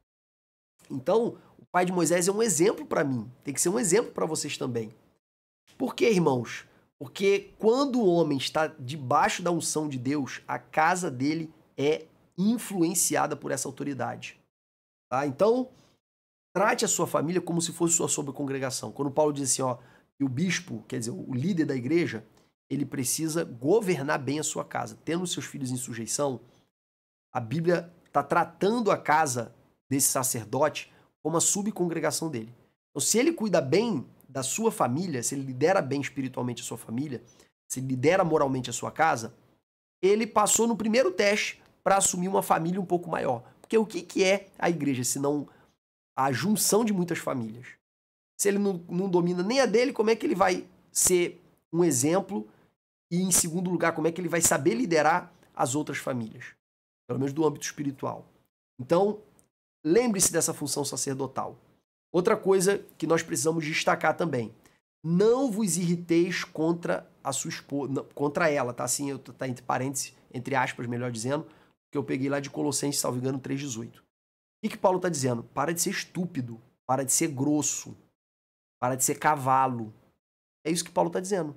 Então, o pai de Moisés é um exemplo para mim. Tem que ser um exemplo para vocês também. Por quê, irmãos? Porque quando o homem está debaixo da unção de Deus, a casa dele é influenciada por essa autoridade. Tá? Então, trate a sua família como se fosse sua congregação. Quando Paulo diz assim, ó, que o bispo, quer dizer, o líder da igreja, ele precisa governar bem a sua casa. Tendo seus filhos em sujeição, a Bíblia está tratando a casa desse sacerdote como a subcongregação dele. Então, se ele cuida bem da sua família, se ele lidera bem espiritualmente a sua família, se ele lidera moralmente a sua casa, ele passou no primeiro teste para assumir uma família um pouco maior. Porque o que é a igreja, senão a junção de muitas famílias? Se ele não domina nem a dele, como é que ele vai ser um exemplo? E, em segundo lugar, como é que ele vai saber liderar as outras famílias? Pelo menos do âmbito espiritual. Então, lembre-se dessa função sacerdotal. Outra coisa que nós precisamos destacar também. Não vos irriteis contra a sua esposa, contra ela, tá? Assim, tá entre parênteses, entre aspas, melhor dizendo, que eu peguei lá de Colossenses, salvo engano, 3,18. O que Paulo está dizendo? Para de ser estúpido, para de ser grosso, para de ser cavalo. É isso que Paulo está dizendo.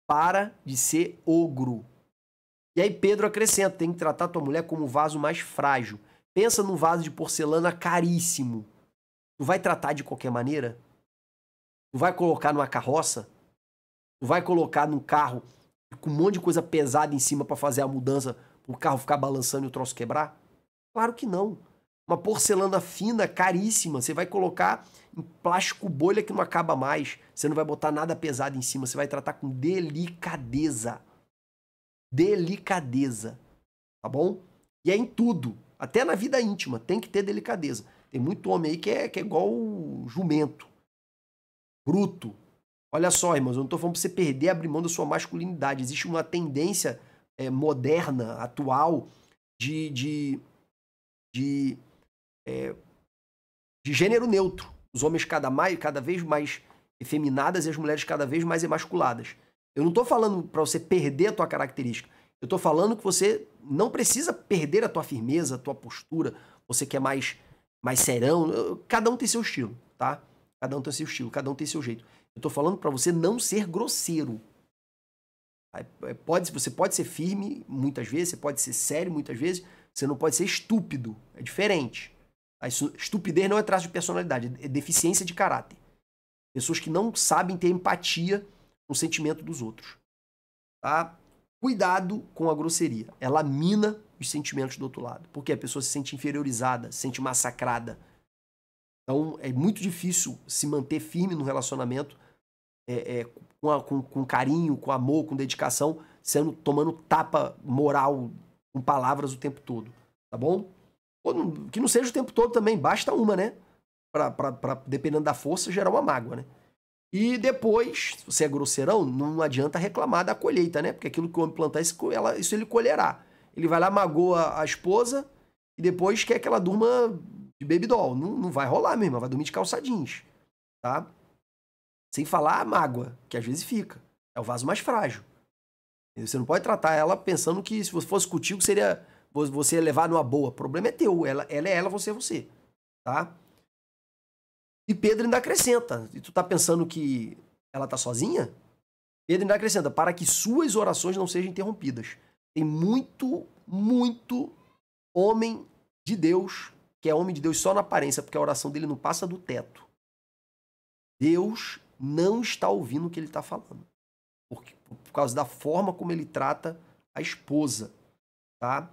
Para de ser ogro. E aí Pedro acrescenta, tem que tratar tua mulher como um vaso mais frágil. Pensa num vaso de porcelana caríssimo. Tu vai tratar de qualquer maneira? Tu vai colocar numa carroça? Tu vai colocar num carro com um monte de coisa pesada em cima para fazer a mudança, o carro ficar balançando e o troço quebrar? Claro que não. Uma porcelana fina, caríssima, você vai colocar em plástico bolha que não acaba mais. Você não vai botar nada pesado em cima, você vai tratar com delicadeza. Delicadeza. Tá bom? E é em tudo. Até na vida íntima, tem que ter delicadeza. Tem muito homem aí que é igual o jumento. Bruto. Olha só, irmãos, eu não tô falando pra você perder, abrir mão da sua masculinidade. Existe uma tendência moderna, atual, de gênero neutro. Os homens cada vez mais efeminadas e as mulheres cada vez mais emasculadas. Eu não tô falando para você perder a tua característica. Eu tô falando que você não precisa perder a tua firmeza, a tua postura. Você que é mais serão. Cada um tem seu estilo, tá? Cada um tem seu estilo, cada um tem seu jeito. Eu tô falando para você não ser grosseiro. Você pode ser firme muitas vezes, você pode ser sério muitas vezes, você não pode ser estúpido. É diferente. A estupidez não é traço de personalidade, é deficiência de caráter. Pessoas que não sabem ter empatia no sentimento dos outros. Tá? Cuidado com a grosseria. Ela mina os sentimentos do outro lado. Porque a pessoa se sente inferiorizada, se sente massacrada. Então é muito difícil se manter firme no relacionamento com carinho, com amor, com dedicação, tomando tapa moral com palavras o tempo todo. Tá bom? Que não seja o tempo todo também, basta uma, né? Pra, dependendo da força, gerar uma mágoa, né? E depois, se você é grosseirão, não adianta reclamar da colheita, né? Porque aquilo que o homem plantar, isso ele colherá. Ele vai lá, magoa a esposa e depois quer que ela durma de baby doll. Não vai rolar mesmo, vai dormir de calça jeans, tá? Sem falar a mágoa, que às vezes fica. É o vaso mais frágil. Você não pode tratar ela pensando que se fosse contigo, você ia levar numa boa. O problema é teu. Ela é ela, você é você. Tá? E Pedro ainda acrescenta. E tu tá pensando que ela tá sozinha? Pedro ainda acrescenta, para que suas orações não sejam interrompidas. Tem muito homem de Deus, que é homem de Deus só na aparência, porque a oração dele não passa do teto. Deus não está ouvindo o que ele está falando. Por causa da forma como ele trata a esposa. Tá?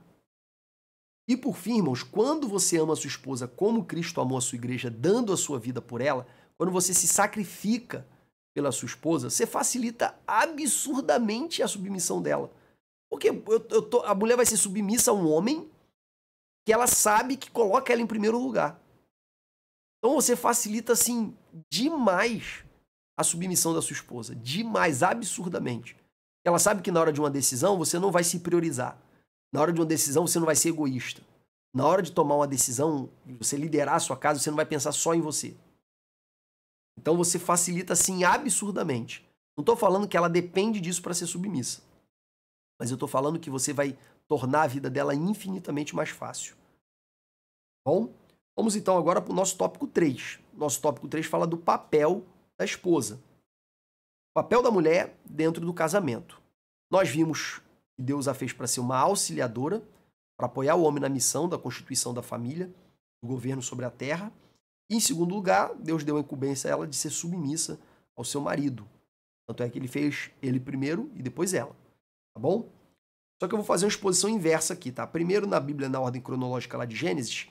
E por fim, irmãos, quando você ama a sua esposa como Cristo amou a sua igreja, dando a sua vida por ela, quando você se sacrifica pela sua esposa, você facilita absurdamente a submissão dela. Porque a mulher vai ser submissa a um homem que ela sabe que coloca ela em primeiro lugar. Então você facilita, assim, demais a submissão da sua esposa. Demais, absurdamente. Ela sabe que na hora de uma decisão você não vai se priorizar. Na hora de uma decisão você não vai ser egoísta. Na hora de tomar uma decisão, você liderar a sua casa, você não vai pensar só em você. Então você facilita, assim, absurdamente. Não estou falando que ela depende disso para ser submissa. Mas eu estou falando que você vai tornar a vida dela infinitamente mais fácil. Bom? Vamos então agora para o nosso tópico 3. Nosso tópico 3 fala do papel da esposa. O papel da mulher dentro do casamento. Nós vimos que Deus a fez para ser uma auxiliadora, para apoiar o homem na missão da constituição da família, do governo sobre a terra. E, em segundo lugar, Deus deu a incumbência a ela de ser submissa ao seu marido. Tanto é que ele fez ele primeiro e depois ela. Tá bom? Só que eu vou fazer uma exposição inversa aqui, tá? Primeiro na Bíblia, na ordem cronológica lá de Gênesis,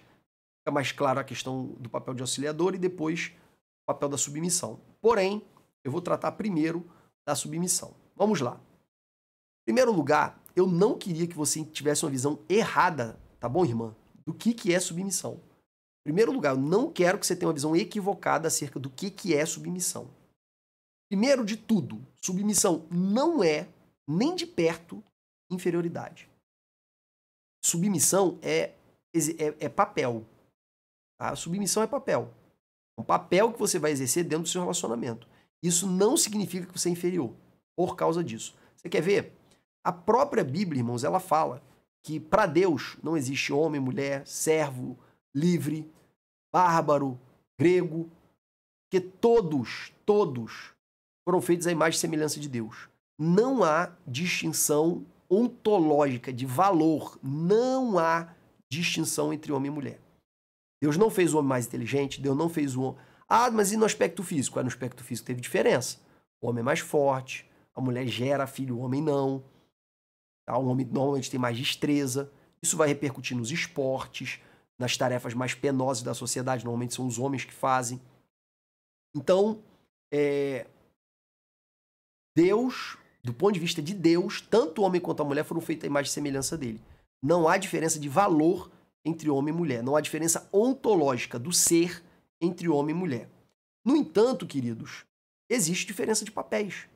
fica mais claro a questão do papel de auxiliador e depois o papel da submissão. Porém, eu vou tratar primeiro da submissão. Vamos lá. Em primeiro lugar, eu não queria que você tivesse uma visão errada, tá bom, irmã? Do que é submissão. Em primeiro lugar, eu não quero que você tenha uma visão equivocada acerca do que é submissão. Primeiro de tudo, submissão não é, nem de perto, inferioridade. Submissão é papel. Tá? Submissão é papel. É um papel que você vai exercer dentro do seu relacionamento. Isso não significa que você é inferior por causa disso. Você quer ver? A própria Bíblia, irmãos, ela fala que para Deus não existe homem, mulher, servo, livre, bárbaro, grego, que todos foram feitos à imagem e semelhança de Deus. Não há distinção ontológica de valor, não há distinção entre homem e mulher. Deus não fez o homem mais inteligente, Deus não fez o homem... Ah, mas e no aspecto físico? No aspecto físico teve diferença. O homem é mais forte, a mulher gera filho, o homem não. Tá? O homem normalmente tem mais destreza. Isso vai repercutir nos esportes, nas tarefas mais penosas da sociedade, normalmente são os homens que fazem. Então, Deus, do ponto de vista de Deus, tanto o homem quanto a mulher foram feitos à imagem e semelhança dele. Não há diferença de valor entre homem e mulher. Não há diferença ontológica do ser entre homem e mulher. No entanto, queridos, existe diferença de papéis.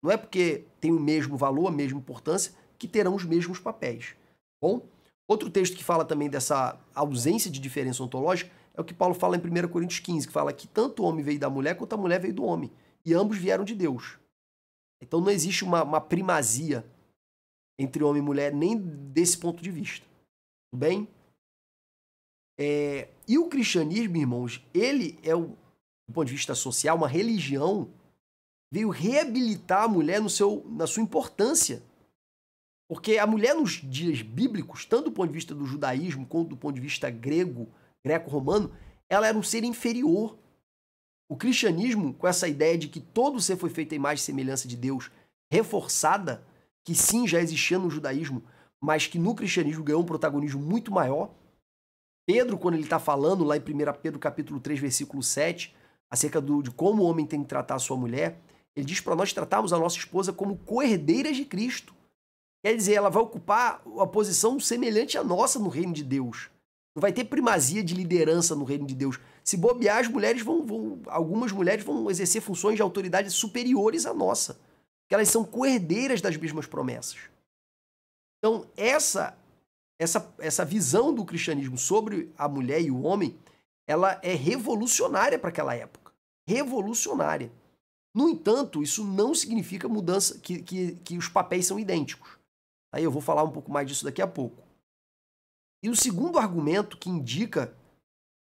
Não é porque tem o mesmo valor, a mesma importância, que terão os mesmos papéis. Bom, outro texto que fala também dessa ausência de diferença ontológica é o que Paulo fala em 1 Coríntios 15, que fala que tanto o homem veio da mulher quanto a mulher veio do homem. E ambos vieram de Deus. Então não existe uma primazia entre homem e mulher, nem desse ponto de vista. Tudo bem? E o cristianismo, irmãos, ele é, do ponto de vista social, uma religião, veio reabilitar a mulher na sua importância. Porque a mulher nos dias bíblicos, tanto do ponto de vista do judaísmo, quanto do ponto de vista greco-romano, ela era um ser inferior. O cristianismo, com essa ideia de que todo ser foi feito à imagem e semelhança de Deus, reforçada, que sim, já existia no judaísmo, mas que no cristianismo ganhou um protagonismo muito maior. Pedro, quando ele está falando lá em 1 Pedro capítulo 3, versículo 7, acerca de como o homem tem que tratar a sua mulher, ele diz para nós tratarmos a nossa esposa como co-herdeiras de Cristo. Quer dizer, ela vai ocupar a posição semelhante à nossa no reino de Deus. Não vai ter primazia de liderança no reino de Deus. Se bobear, as mulheres algumas mulheres vão exercer funções de autoridade superiores à nossa. Porque elas são co-herdeiras das mesmas promessas. Então, essa visão do cristianismo sobre a mulher e o homem, ela é revolucionária para aquela época. Revolucionária. No entanto, isso não significa mudança, que os papéis são idênticos. Aí eu vou falar um pouco mais disso daqui a pouco. E o segundo argumento que indica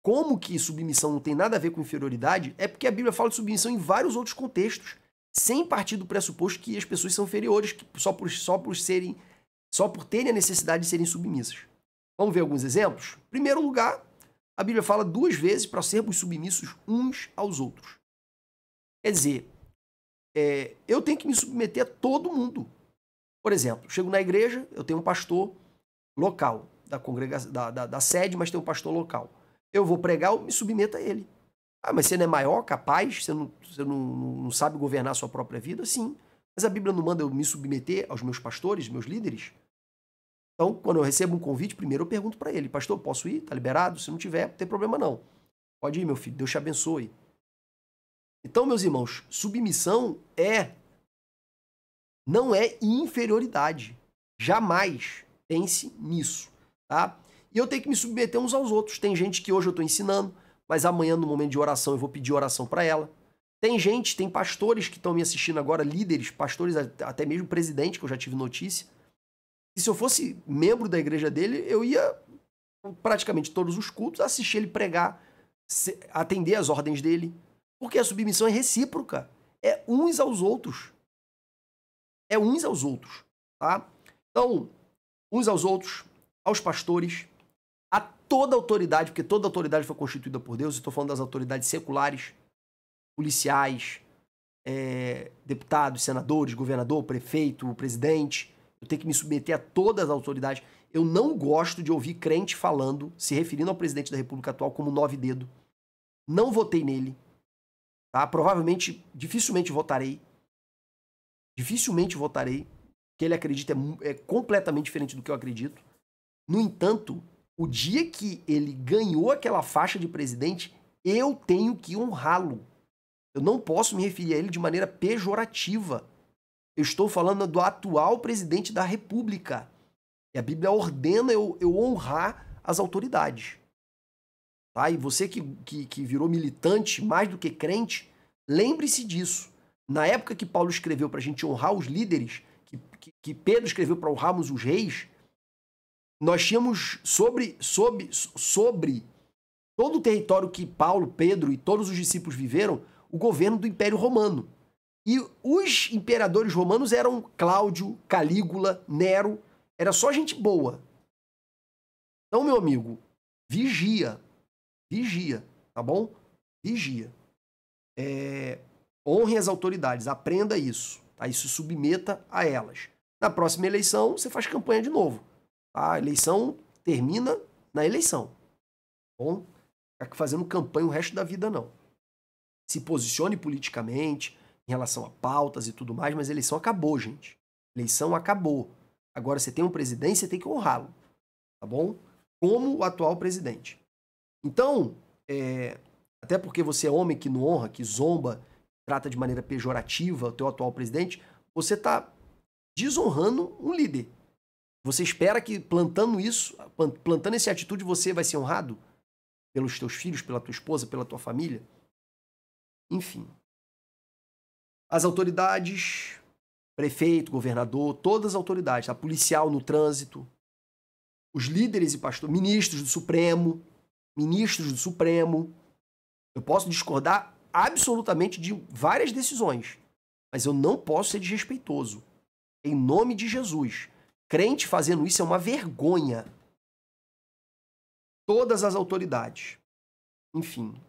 como que submissão não tem nada a ver com inferioridade é porque a Bíblia fala de submissão em vários outros contextos, sem partir do pressuposto que as pessoas são inferiores só por terem a necessidade de serem submissas. Vamos ver alguns exemplos? Em primeiro lugar, a Bíblia fala 2 vezes para sermos submissos uns aos outros. Quer dizer, eu tenho que me submeter a todo mundo. Por exemplo, chego na igreja, eu tenho um pastor local, da congregação, da sede, mas tem um pastor local. Eu vou pregar, eu me submeto a ele. Ah, mas você não é maior, capaz? Você não sabe governar a sua própria vida? Sim. Mas a Bíblia não manda eu me submeter aos meus pastores, meus líderes? Então, quando eu recebo um convite, primeiro eu pergunto para ele, pastor, posso ir? Tá liberado? Se não tiver, não tem problema não. Pode ir, meu filho, Deus te abençoe. Então, meus irmãos, submissão não é inferioridade. Jamais pense nisso, tá? E eu tenho que me submeter uns aos outros. Tem gente que hoje eu estou ensinando, mas amanhã, no momento de oração, eu vou pedir oração para ela. Tem pastores que estão me assistindo agora, líderes, pastores, até mesmo presidente, que eu já tive notícia. E se eu fosse membro da igreja dele, eu ia praticamente todos os cultos, assistir ele pregar, atender as ordens dele. Porque a submissão é recíproca. É uns aos outros. É uns aos outros, tá? Então, uns aos outros, aos pastores, a toda autoridade, porque toda autoridade foi constituída por Deus, estou falando das autoridades seculares, policiais, deputados, senadores, governador, prefeito, presidente. Eu tenho que me submeter a todas as autoridades. Eu não gosto de ouvir crente falando, se referindo ao presidente da República atual como 9 dedo. Não votei nele. Tá? Provavelmente, dificilmente votarei. Que ele acredita é completamente diferente do que eu acredito. No entanto, o dia que ele ganhou aquela faixa de presidente, eu tenho que honrá-lo. Eu não posso me referir a ele de maneira pejorativa. Eu estou falando do atual presidente da República. E a Bíblia ordena eu honrar as autoridades. Tá? E você que virou militante mais do que crente, lembre-se disso. Na época que Paulo escreveu para a gente honrar os líderes, que Pedro escreveu para honrarmos os reis, nós tínhamos sobre todo o território que Paulo, Pedro e todos os discípulos viveram, o governo do Império Romano. E os imperadores romanos eram Cláudio, Calígula, Nero, era só gente boa. Então, meu amigo, vigia, tá bom? Vigia. Honre as autoridades, aprenda isso, tá? E se submeta a elas. Na próxima eleição, você faz campanha de novo. Tá? A eleição termina na eleição. Tá bom? Fica fazendo campanha o resto da vida, não. Se posicione politicamente em relação a pautas e tudo mais, mas a eleição acabou, gente. A eleição acabou. Agora você tem um presidente, você tem que honrá-lo. Tá bom? Como o atual presidente. Então, até porque você é homem que não honra, que zomba, trata de maneira pejorativa o teu atual presidente, você está desonrando um líder. Você espera que plantando essa atitude, você vai ser honrado pelos teus filhos, pela tua esposa, pela tua família? Enfim. As autoridades prefeito, governador, todas as autoridades, tá? Policial no trânsito, os líderes e pastores, ministros do Supremo. Eu posso discordar absolutamente de várias decisões, mas eu não posso ser desrespeitoso. Em nome de Jesus. Crente fazendo isso é uma vergonha. Todas as autoridades. Enfim,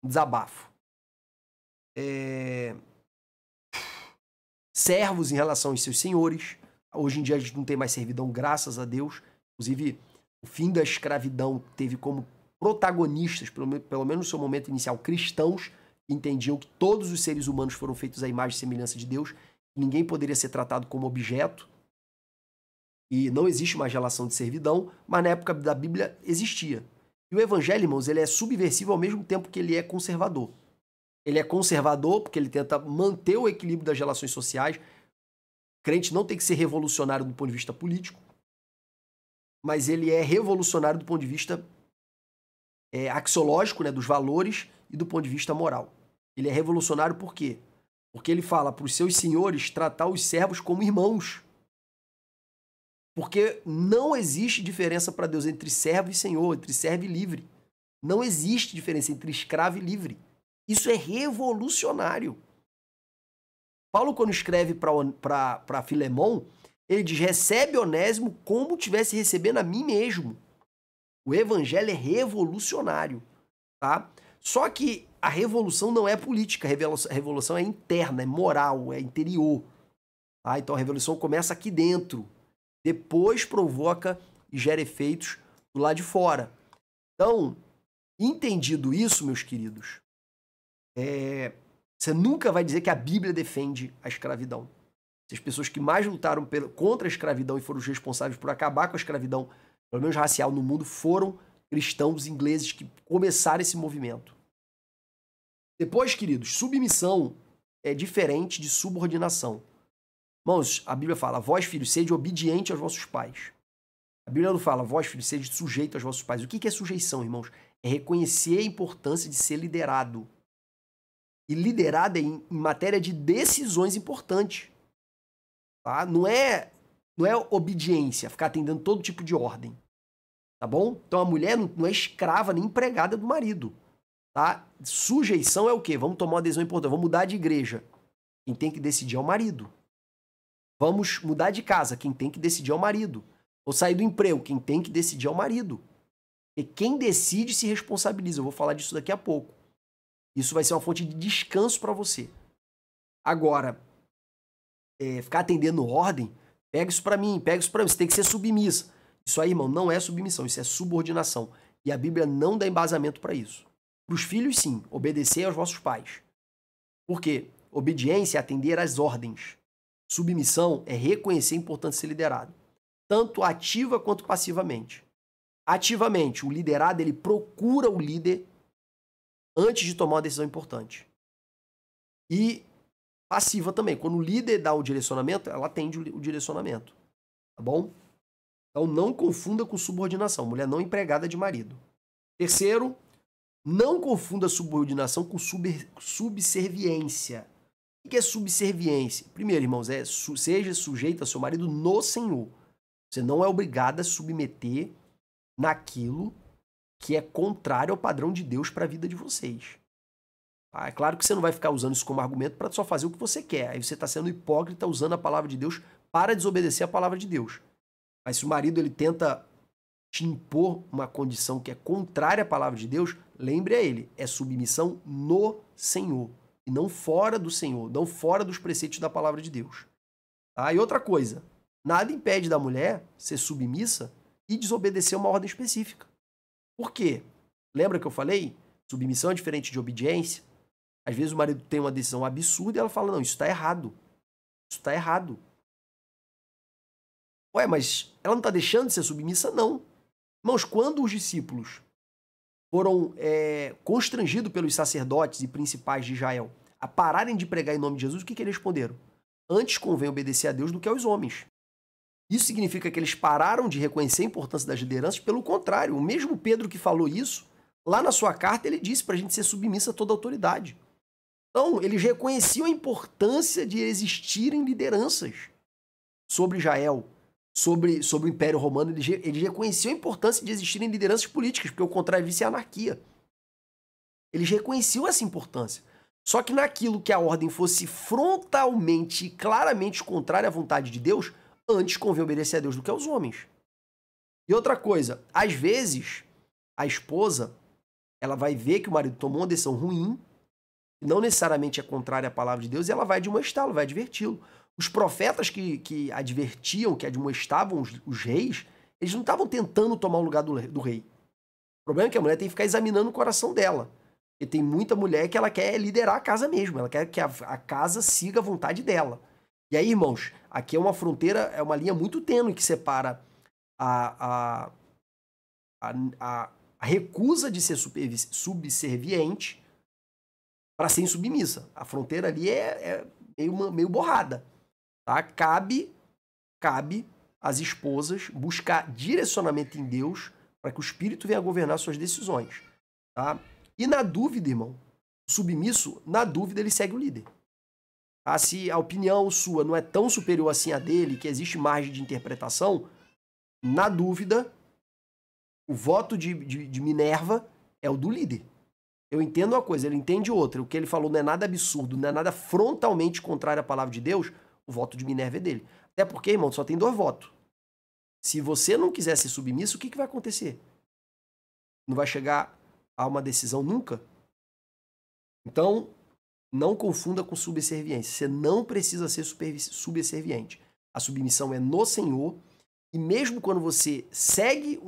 desabafo. Servos em relação aos seus senhores. Hoje em dia a gente não tem mais servidão, graças a Deus. Inclusive, o fim da escravidão teve como protagonistas, pelo menos no seu momento inicial, cristãos, que entendiam que todos os seres humanos foram feitos à imagem e semelhança de Deus, que ninguém poderia ser tratado como objeto, e não existe mais relação de servidão, mas na época da Bíblia existia. E o evangelho, irmãos, ele é subversivo ao mesmo tempo que ele é conservador. Ele é conservador porque ele tenta manter o equilíbrio das relações sociais. O crente não tem que ser revolucionário do ponto de vista político, mas ele é revolucionário do ponto de vista axiológico, né, dos valores e do ponto de vista moral. Ele é revolucionário por quê? Porque ele fala para os seus senhores tratar os servos como irmãos. Porque não existe diferença para Deus entre servo e senhor, entre servo e livre. Não existe diferença entre escravo e livre. Isso é revolucionário. Paulo, quando escreve para Filemon, ele diz: recebe Onésimo como tivesse recebendo a mim mesmo. O evangelho é revolucionário, tá? Só que a revolução não é política, a revolução é interna, é moral, é interior. Tá? Então a revolução começa aqui dentro, depois provoca e gera efeitos do lado de fora. Então, entendido isso, meus queridos, você nunca vai dizer que a Bíblia defende a escravidão. As pessoas que mais lutaram contra a escravidão e foram os responsáveis por acabar com a escravidão, pelo menos racial, no mundo, foram cristãos ingleses que começaram esse movimento. Depois, queridos, submissão é diferente de subordinação. Irmãos, a Bíblia fala: vós, filhos, sede obediente aos vossos pais. A Bíblia não fala: vós, filhos, sede sujeito aos vossos pais. O que é sujeição, irmãos? É reconhecer a importância de ser liderado. E liderado é em matéria de decisões importantes. Tá? Não é obediência, ficar atendendo todo tipo de ordem. Tá bom? Então a mulher não é escrava nem empregada do marido. Tá? Sujeição é o quê? Vamos tomar uma decisão importante. Vamos mudar de igreja. Quem tem que decidir é o marido. Vamos mudar de casa. Quem tem que decidir é o marido. Ou sair do emprego. Quem tem que decidir é o marido. E quem decide se responsabiliza. Eu vou falar disso daqui a pouco. Isso vai ser uma fonte de descanso para você. Agora, ficar atendendo ordem, pega isso para mim, você tem que ser submissa. Isso aí, irmão, não é submissão, isso é subordinação. E a Bíblia não dá embasamento para isso. Para os filhos, sim, obedecer aos vossos pais. Por quê? Obediência é atender às ordens. Submissão é reconhecer a importância de ser liderado, tanto ativa quanto passivamente. Ativamente, o liderado, ele procura o líder antes de tomar uma decisão importante. E passiva também, quando o líder dá o direcionamento, ela atende o direcionamento. Tá bom? Então não confunda com subordinação. Mulher não empregada de marido. Terceiro, não confunda subordinação com subserviência. O que é subserviência? Primeiro, irmãos, seja sujeito ao seu marido no Senhor. Você não é obrigado a submeter naquilo que é contrário ao padrão de Deus para a vida de vocês. É claro que você não vai ficar usando isso como argumento para só fazer o que você quer. Aí você está sendo hipócrita usando a palavra de Deus para desobedecer a palavra de Deus. Mas se o marido ele tenta te impor uma condição que é contrária à palavra de Deus, lembre a ele, é submissão no Senhor. E não fora do Senhor, não fora dos preceitos da palavra de Deus. Tá? E outra coisa, nada impede da mulher ser submissa e desobedecer uma ordem específica. Por quê? Lembra que eu falei? Submissão é diferente de obediência. Às vezes o marido tem uma decisão absurda e ela fala: não, isso está errado. Isso está errado. Ué, mas ela não está deixando de ser submissa? Não. Irmãos, quando os discípulos foram constrangidos pelos sacerdotes e principais de Israel a pararem de pregar em nome de Jesus, o que eles responderam? Antes convém obedecer a Deus do que aos homens. Isso significa que eles pararam de reconhecer a importância das lideranças. Pelo contrário, o mesmo Pedro que falou isso, lá na sua carta ele disse para a gente ser submissa a toda autoridade. Então, eles reconheciam a importância de existirem lideranças sobre Israel, sobre o Império Romano. Eles reconheciam a importância de existirem lideranças políticas, porque o contrário disso é anarquia. Eles reconheciam essa importância. Só que naquilo que a ordem fosse frontalmente e claramente contrária à vontade de Deus, antes convém obedecer a Deus do que aos homens. E outra coisa, às vezes, a esposa, ela vai ver que o marido tomou uma decisão ruim, que não necessariamente é contrária à palavra de Deus, e ela vai admoestá-lo, vai adverti-lo. Os profetas que advertiam, que admoestavam os reis, eles não estavam tentando tomar o lugar do rei. O problema é que a mulher tem que ficar examinando o coração dela. E tem muita mulher que ela quer liderar a casa mesmo, ela quer que a casa siga a vontade dela. E aí, irmãos, aqui é uma fronteira, é uma linha muito tênue que separa a recusa de ser subserviente para ser insubmissa. A fronteira ali é meio borrada. Tá? Cabe às esposas buscar direcionamento em Deus para que o Espírito venha governar suas decisões. Tá? E na dúvida, irmão, o submisso, na dúvida, ele segue o líder. Tá? Se a opinião sua não é tão superior assim à dele, que existe margem de interpretação, na dúvida, o voto de Minerva é o do líder. Eu entendo uma coisa, ele entende outra. O que ele falou não é nada absurdo, não é nada frontalmente contrário à palavra de Deus, o voto de Minerva é dele. Até porque, irmão, só tem 2 votos. Se você não quiser ser submisso, o que vai acontecer? Não vai chegar a uma decisão nunca? Então, não confunda com subserviência. Você não precisa ser subserviente. A submissão é no Senhor. E mesmo quando você segue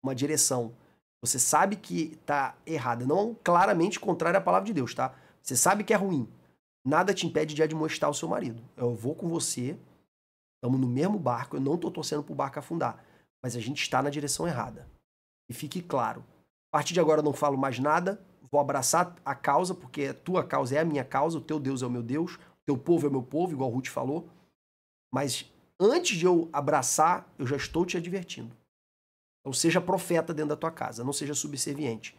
uma direção, você sabe que está errada, não claramente contrária à palavra de Deus, tá? Você sabe que é ruim. Nada te impede de admoestar o seu marido. Eu vou com você, estamos no mesmo barco, eu não estou torcendo para o barco afundar, mas a gente está na direção errada. E fique claro, a partir de agora eu não falo mais nada, vou abraçar a causa, porque a tua causa é a minha causa, o teu Deus é o meu Deus, o teu povo é o meu povo, igual o Ruth falou, mas antes de eu abraçar, eu já estou te advertindo. Então seja profeta dentro da tua casa, não seja subserviente.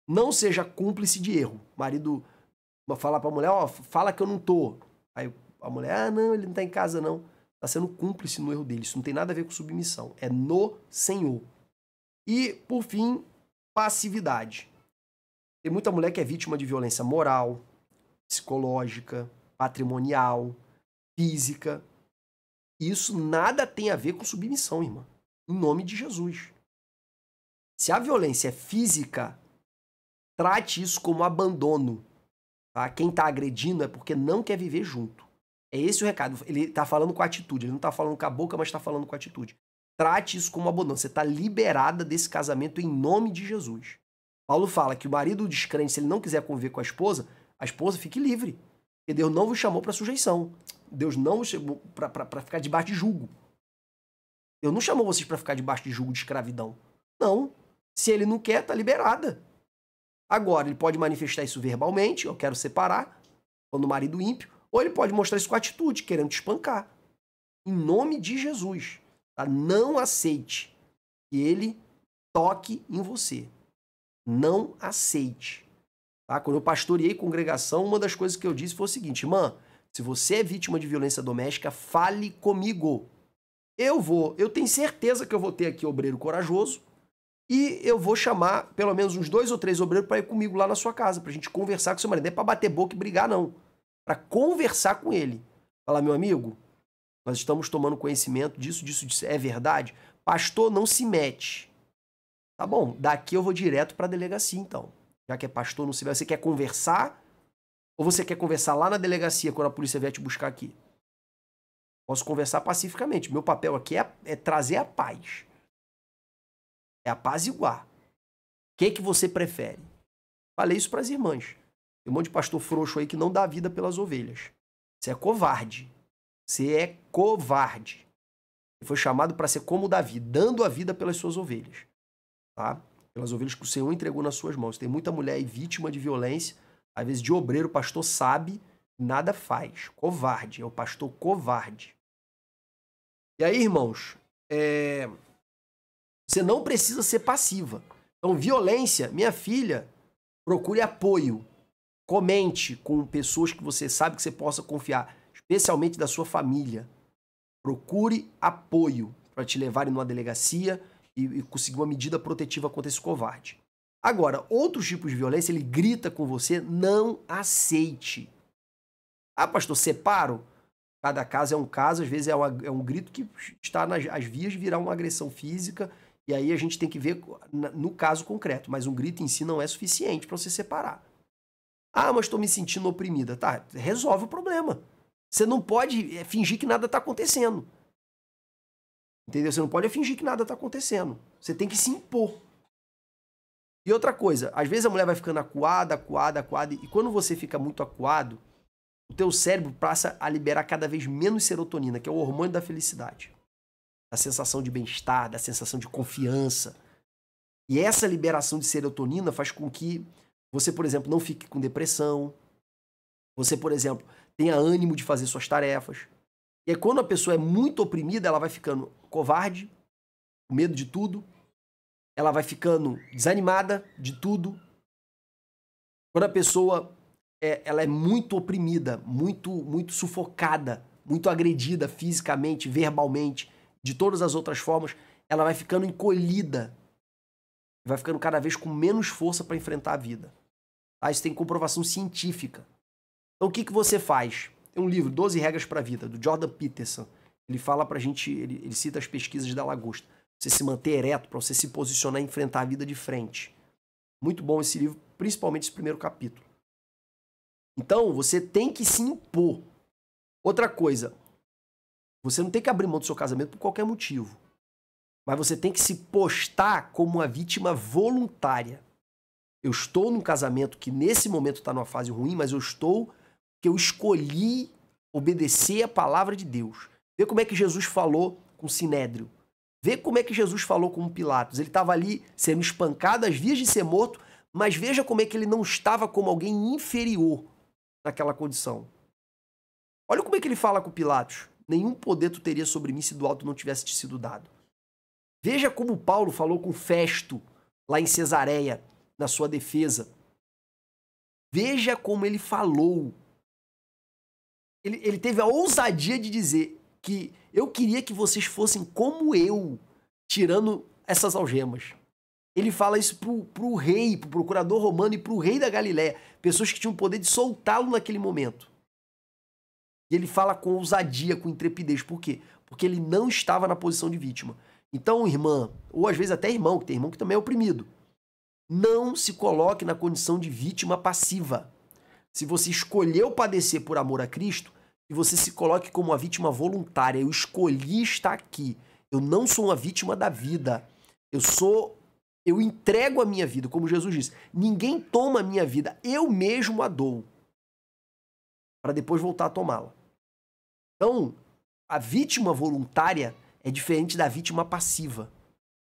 Não seja cúmplice de erro. O marido fala para a mulher, ó, fala que eu não tô. Aí a mulher, não, ele não tá em casa não. Tá sendo cúmplice no erro dele. Isso não tem nada a ver com submissão. É no Senhor. E, por fim, passividade. Tem muita mulher que é vítima de violência moral, psicológica, patrimonial, física. Isso nada tem a ver com submissão, irmã. Em nome de Jesus. Se a violência é física, trate isso como abandono. Tá? Quem está agredindo é porque não quer viver junto. É esse o recado. Ele está falando com atitude. Ele não está falando com a boca, mas está falando com atitude. Trate isso como abandono. Você está liberada desse casamento em nome de Jesus. Paulo fala que o marido descrente, se ele não quiser conviver com a esposa fique livre. Porque Deus não vos chamou para sujeição. Deus não vos chamou para ficar debaixo de julgo. Deus não chamou vocês para ficar debaixo de julgo de escravidão. Não. Se ele não quer, tá liberada. Agora, ele pode manifestar isso verbalmente, eu quero separar, quando o marido ímpio, ou ele pode mostrar isso com atitude, querendo te espancar. Em nome de Jesus. Tá? Não aceite que ele toque em você. Não aceite. Tá? Quando eu pastoreei congregação, uma das coisas que eu disse foi o seguinte, irmã, se você é vítima de violência doméstica, fale comigo. Eu tenho certeza que eu vou ter aqui obreiro corajoso e eu vou chamar pelo menos uns 2 ou 3 obreiros para ir comigo lá na sua casa, pra gente conversar com seu marido. Não é pra bater boca e brigar, não. Pra conversar com ele. Falar, meu amigo, nós estamos tomando conhecimento disso. É verdade? Pastor, não se mete. Tá bom, daqui eu vou direto pra delegacia, então. Já que é pastor, não se mete. Você quer conversar? Ou você quer conversar lá na delegacia quando a polícia vier te buscar aqui? Posso conversar pacificamente. Meu papel aqui é trazer a paz. É apaziguar. O que você prefere? Falei isso para as irmãs. Tem um monte de pastor frouxo aí que não dá vida pelas ovelhas. Você é covarde. Você é covarde. Você foi chamado para ser como Davi, dando a vida pelas suas ovelhas. Tá? Pelas ovelhas que o Senhor entregou nas suas mãos. Tem muita mulher aí vítima de violência, às vezes de obreiro, o pastor sabe, nada faz. Covarde. É o pastor covarde. E aí, irmãos, você não precisa ser passiva. Então, violência, minha filha, procure apoio. Comente com pessoas que você sabe que você possa confiar, especialmente da sua família. Procure apoio para te levarem numa delegacia e conseguir uma medida protetiva contra esse covarde. Agora, outros tipos de violência, ele grita com você, não aceite. Ah, pastor, separo? Cada caso é um caso, às vezes é um grito que está às vias de virar uma agressão física, e aí a gente tem que ver no caso concreto, mas um grito em si não é suficiente para você separar. Ah, mas estou me sentindo oprimida. Tá, resolve o problema. Você não pode fingir que nada está acontecendo. Entendeu? Você não pode fingir que nada está acontecendo. Você tem que se impor. E outra coisa, às vezes a mulher vai ficando acuada, e quando você fica muito acuado, o teu cérebro passa a liberar cada vez menos serotonina, que é o hormônio da felicidade. Da sensação de bem-estar, da sensação de confiança. E essa liberação de serotonina faz com que você, por exemplo, não fique com depressão. Você, por exemplo, tenha ânimo de fazer suas tarefas. E aí, quando a pessoa é muito oprimida, ela vai ficando covarde, com medo de tudo. Ela vai ficando desanimada de tudo. Quando a pessoa ela é muito oprimida, muito sufocada, muito agredida fisicamente, verbalmente, de todas as outras formas, ela vai ficando encolhida. Vai ficando cada vez com menos força para enfrentar a vida. Tá? Isso tem comprovação científica. Então o que você faz? Tem um livro, 12 Regras para a Vida, do Jordan Peterson. Ele fala pra gente, ele cita as pesquisas da Lagosta. Você se manter ereto, para você se posicionar e enfrentar a vida de frente. Muito bom esse livro, principalmente esse primeiro capítulo. Então, você tem que se impor. Outra coisa, você não tem que abrir mão do seu casamento por qualquer motivo. Mas você tem que se postar como uma vítima voluntária. Eu estou num casamento que nesse momento está numa fase ruim, mas porque eu escolhi obedecer a palavra de Deus. Vê como é que Jesus falou com Sinédrio. Vê como é que Jesus falou com Pilatos. Ele estava ali sendo espancado, às vias de ser morto, mas veja como é que ele não estava como alguém inferior naquela condição. Olha como é que ele fala com Pilatos. Nenhum poder tu teria sobre mim se do alto não tivesse te sido dado. Veja como Paulo falou com Festo, lá em Cesareia, na sua defesa. Veja como ele falou. Ele teve a ousadia de dizer que eu queria que vocês fossem como eu, tirando essas algemas. Ele fala isso pro rei, pro procurador romano e pro rei da Galileia, pessoas que tinham o poder de soltá-lo naquele momento. E ele fala com ousadia, com intrepidez. Por quê? Porque ele não estava na posição de vítima. Então, irmã, ou às vezes até irmão, que tem irmão que também é oprimido, não se coloque na condição de vítima passiva. Se você escolheu padecer por amor a Cristo, e você se coloque como uma vítima voluntária. Eu escolhi estar aqui. Eu não sou uma vítima da vida. Eu entrego a minha vida, como Jesus disse. Ninguém toma a minha vida, eu mesmo a dou. Para depois voltar a tomá-la. Então, a vítima voluntária é diferente da vítima passiva.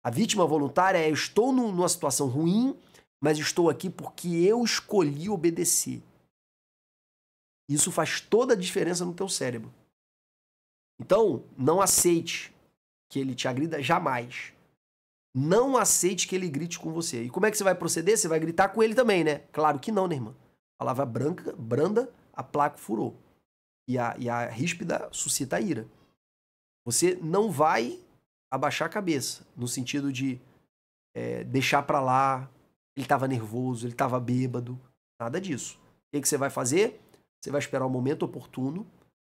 A vítima voluntária é: eu estou numa situação ruim, mas estou aqui porque eu escolhi obedecer. Isso faz toda a diferença no teu cérebro. Então, não aceite que ele te agrida jamais. Não aceite que ele grite com você. E como é que você vai proceder? Você vai gritar com ele também, né? Claro que não, né, irmã? A palavra branda, a placa furou. E a ríspida suscita a ira. Você não vai abaixar a cabeça, no sentido de deixar pra lá, ele estava nervoso, ele estava bêbado, nada disso. O que você vai fazer? Você vai esperar o momento oportuno,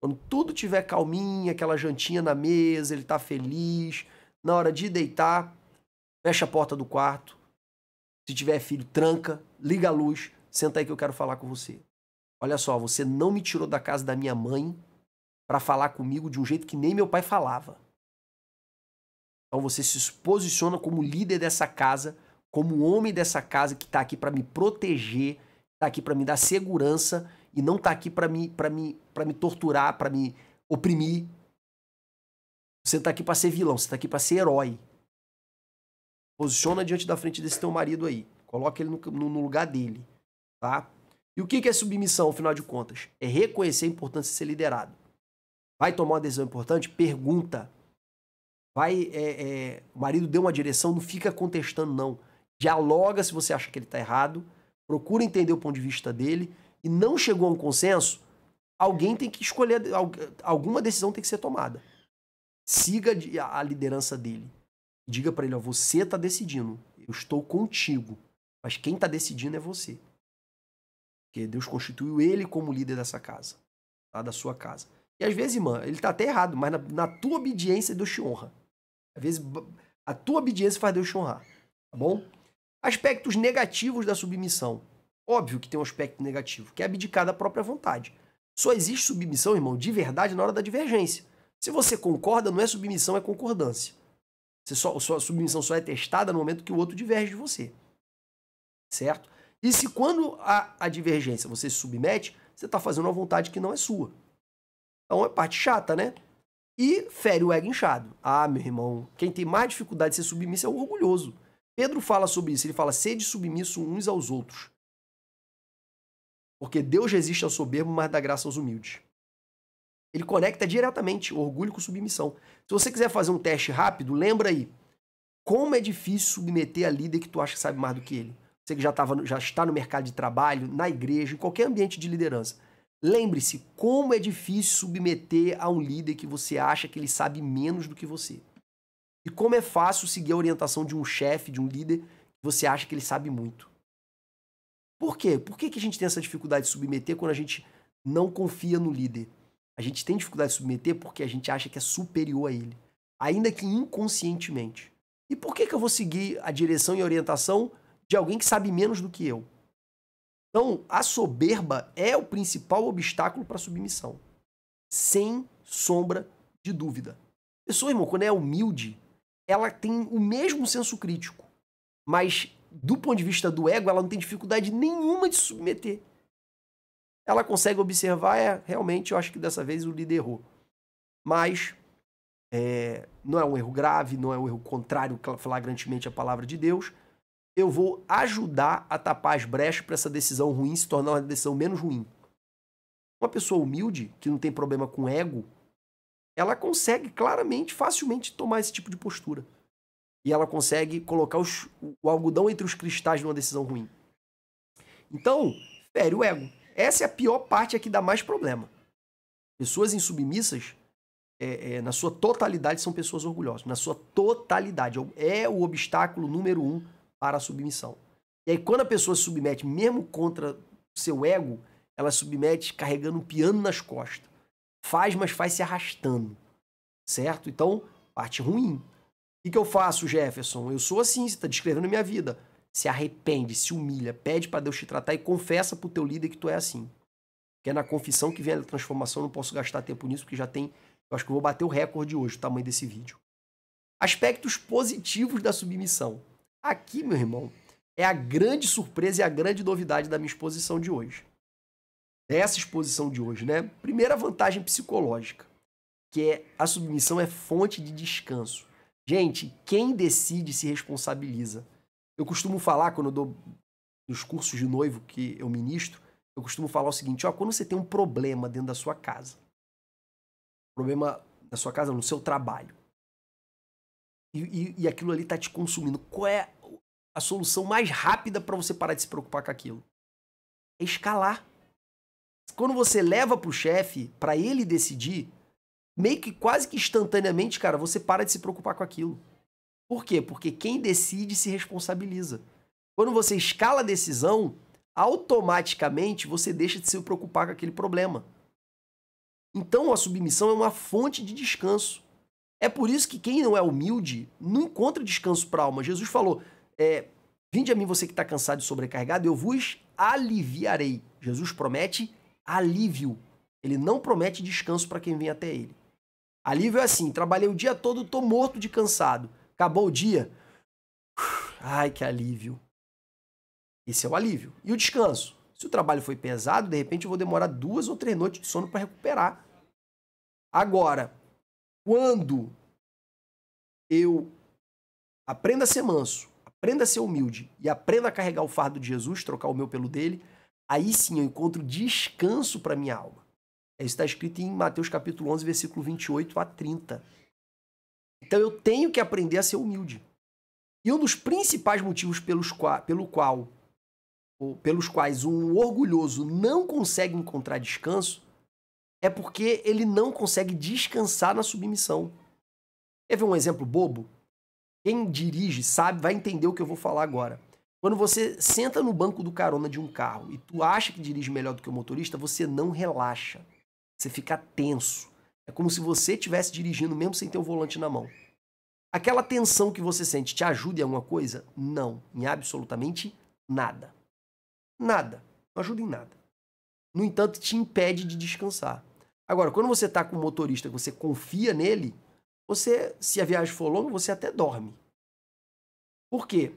quando tudo tiver calminho, aquela jantinha na mesa, ele tá feliz, na hora de deitar, fecha a porta do quarto, se tiver filho, tranca, liga a luz, senta aí que eu quero falar com você. Olha só, você não me tirou da casa da minha mãe para falar comigo de um jeito que nem meu pai falava. Então você se posiciona como líder dessa casa, como homem dessa casa que tá aqui para me proteger, tá aqui para me dar segurança e não tá aqui para me torturar, para me oprimir. Você tá aqui para ser vilão, você tá aqui para ser herói. Posiciona diante da frente desse teu marido aí. Coloca ele no lugar dele, tá? E o que é submissão, afinal de contas? É reconhecer a importância de ser liderado. Vai tomar uma decisão importante? Pergunta. O marido deu uma direção, não fica contestando, não. Dialoga se você acha que ele tá errado. Procura entender o ponto de vista dele e não chegou a um consenso, alguém tem que escolher, alguma decisão tem que ser tomada. Siga a liderança dele. Diga para ele, ó, você está decidindo, eu estou contigo, mas quem está decidindo é você. Porque Deus constituiu ele como líder dessa casa, tá? Da sua casa. E às vezes, irmã, ele está até errado, mas na tua obediência Deus te honra. Às vezes a tua obediência faz Deus te honrar, tá bom? Aspectos negativos da submissão. Óbvio que tem um aspecto negativo, que é abdicar da própria vontade. Só existe submissão, irmão, de verdade na hora da divergência. Se você concorda, não é submissão, é concordância. Sua submissão só é testada no momento que o outro diverge de você. Certo? E se quando a divergência você se submete, você está fazendo uma vontade que não é sua. Então é parte chata, né? E fere o ego inchado. Ah, meu irmão, quem tem mais dificuldade de ser submisso é o orgulhoso. Pedro fala sobre isso, ele fala, sede submisso uns aos outros. Porque Deus resiste ao soberbo, mas dá graça aos humildes. Ele conecta diretamente orgulho com submissão. Se você quiser fazer um teste rápido, lembra aí. Como é difícil submeter a líder que tu acha que sabe mais do que ele. Você que já está no mercado de trabalho, na igreja, em qualquer ambiente de liderança. Lembre-se, como é difícil submeter a um líder que você acha que ele sabe menos do que você. E como é fácil seguir a orientação de um chefe, de um líder, que você acha que ele sabe muito. Por quê? Por que a gente tem essa dificuldade de submeter quando a gente não confia no líder? A gente tem dificuldade de submeter porque a gente acha que é superior a ele, ainda que inconscientemente. E por que eu vou seguir a direção e a orientação de alguém que sabe menos do que eu? Então, a soberba é o principal obstáculo para a submissão. Sem sombra de dúvida. A pessoa, irmão, quando é humilde, ela tem o mesmo senso crítico, mas do ponto de vista do ego, ela não tem dificuldade nenhuma de se submeter. Ela consegue observar, realmente, eu acho que dessa vez o líder errou. Mas não é um erro grave, não é um erro contrário flagrantemente à palavra de Deus. Eu vou ajudar a tapar as brechas para essa decisão ruim se tornar uma decisão menos ruim. Uma pessoa humilde, que não tem problema com ego, ela consegue claramente, facilmente tomar esse tipo de postura. E ela consegue colocar o algodão entre os cristais numa decisão ruim. Então, fere o ego. Essa é a pior parte, é que dá mais problema. Pessoas insubmissas, na sua totalidade, são pessoas orgulhosas. Na sua totalidade. É o obstáculo número 1 para a submissão. E aí, quando a pessoa se submete, mesmo contra o seu ego, ela se submete carregando um piano nas costas. Faz, mas faz se arrastando. Certo? Então, parte ruim. O que eu faço, Jefferson? Eu sou assim, você está descrevendo a minha vida. Se arrepende, se humilha, pede para Deus te tratar e confessa para o teu líder que tu é assim. Porque é na confissão que vem a transformação, não posso gastar tempo nisso, porque já tem... Eu acho que eu vou bater o recorde hoje, o tamanho desse vídeo. Aspectos positivos da submissão. Aqui, meu irmão, é a grande surpresa e a grande novidade da minha exposição de hoje. Dessa exposição de hoje, né? Primeira vantagem psicológica, que é a submissão é fonte de descanso. Gente, quem decide se responsabiliza. Eu costumo falar, quando eu dou nos cursos de noivo que eu ministro, eu costumo falar o seguinte, ó, quando você tem um problema dentro da sua casa, problema na sua casa, no seu trabalho, e aquilo ali tá te consumindo, qual é a solução mais rápida para você parar de se preocupar com aquilo? É escalar. Quando você leva pro chefe, para ele decidir, meio que quase que instantaneamente, cara, você para de se preocupar com aquilo. Por quê? Porque quem decide se responsabiliza. Quando você escala a decisão, automaticamente você deixa de se preocupar com aquele problema. Então a submissão é uma fonte de descanso. É por isso que quem não é humilde não encontra descanso para a alma. Jesus falou, vinde a mim você que está cansado e sobrecarregado, eu vos aliviarei. Jesus promete alívio. Ele não promete descanso para quem vem até ele. Alívio é assim, trabalhei o dia todo, tô morto de cansado. Acabou o dia. Ai, que alívio. Esse é o alívio. E o descanso? Se o trabalho foi pesado, de repente eu vou demorar 2 ou 3 noites de sono para recuperar. Agora, quando eu aprendo a ser manso, aprendo a ser humilde e aprendo a carregar o fardo de Jesus, trocar o meu pelo dele, aí sim eu encontro descanso para minha alma. Isso está escrito em Mateus capítulo 11, versículo 28 a 30. Então eu tenho que aprender a ser humilde. E um dos principais motivos pelo qual ou pelos quais um orgulhoso não consegue encontrar descanso é porque ele não consegue descansar na submissão. Quer ver um exemplo bobo? Quem dirige sabe, vai entender o que eu vou falar agora. Quando você senta no banco do carona de um carro e tu acha que dirige melhor do que o motorista, você não relaxa. Você fica tenso. É como se você estivesse dirigindo mesmo sem ter o volante na mão. Aquela tensão que você sente te ajuda em alguma coisa? Não, em absolutamente nada. Nada. Não ajuda em nada. No entanto, te impede de descansar. Agora, quando você está com um motorista que você confia nele, você, se a viagem for longa, você até dorme. Por quê?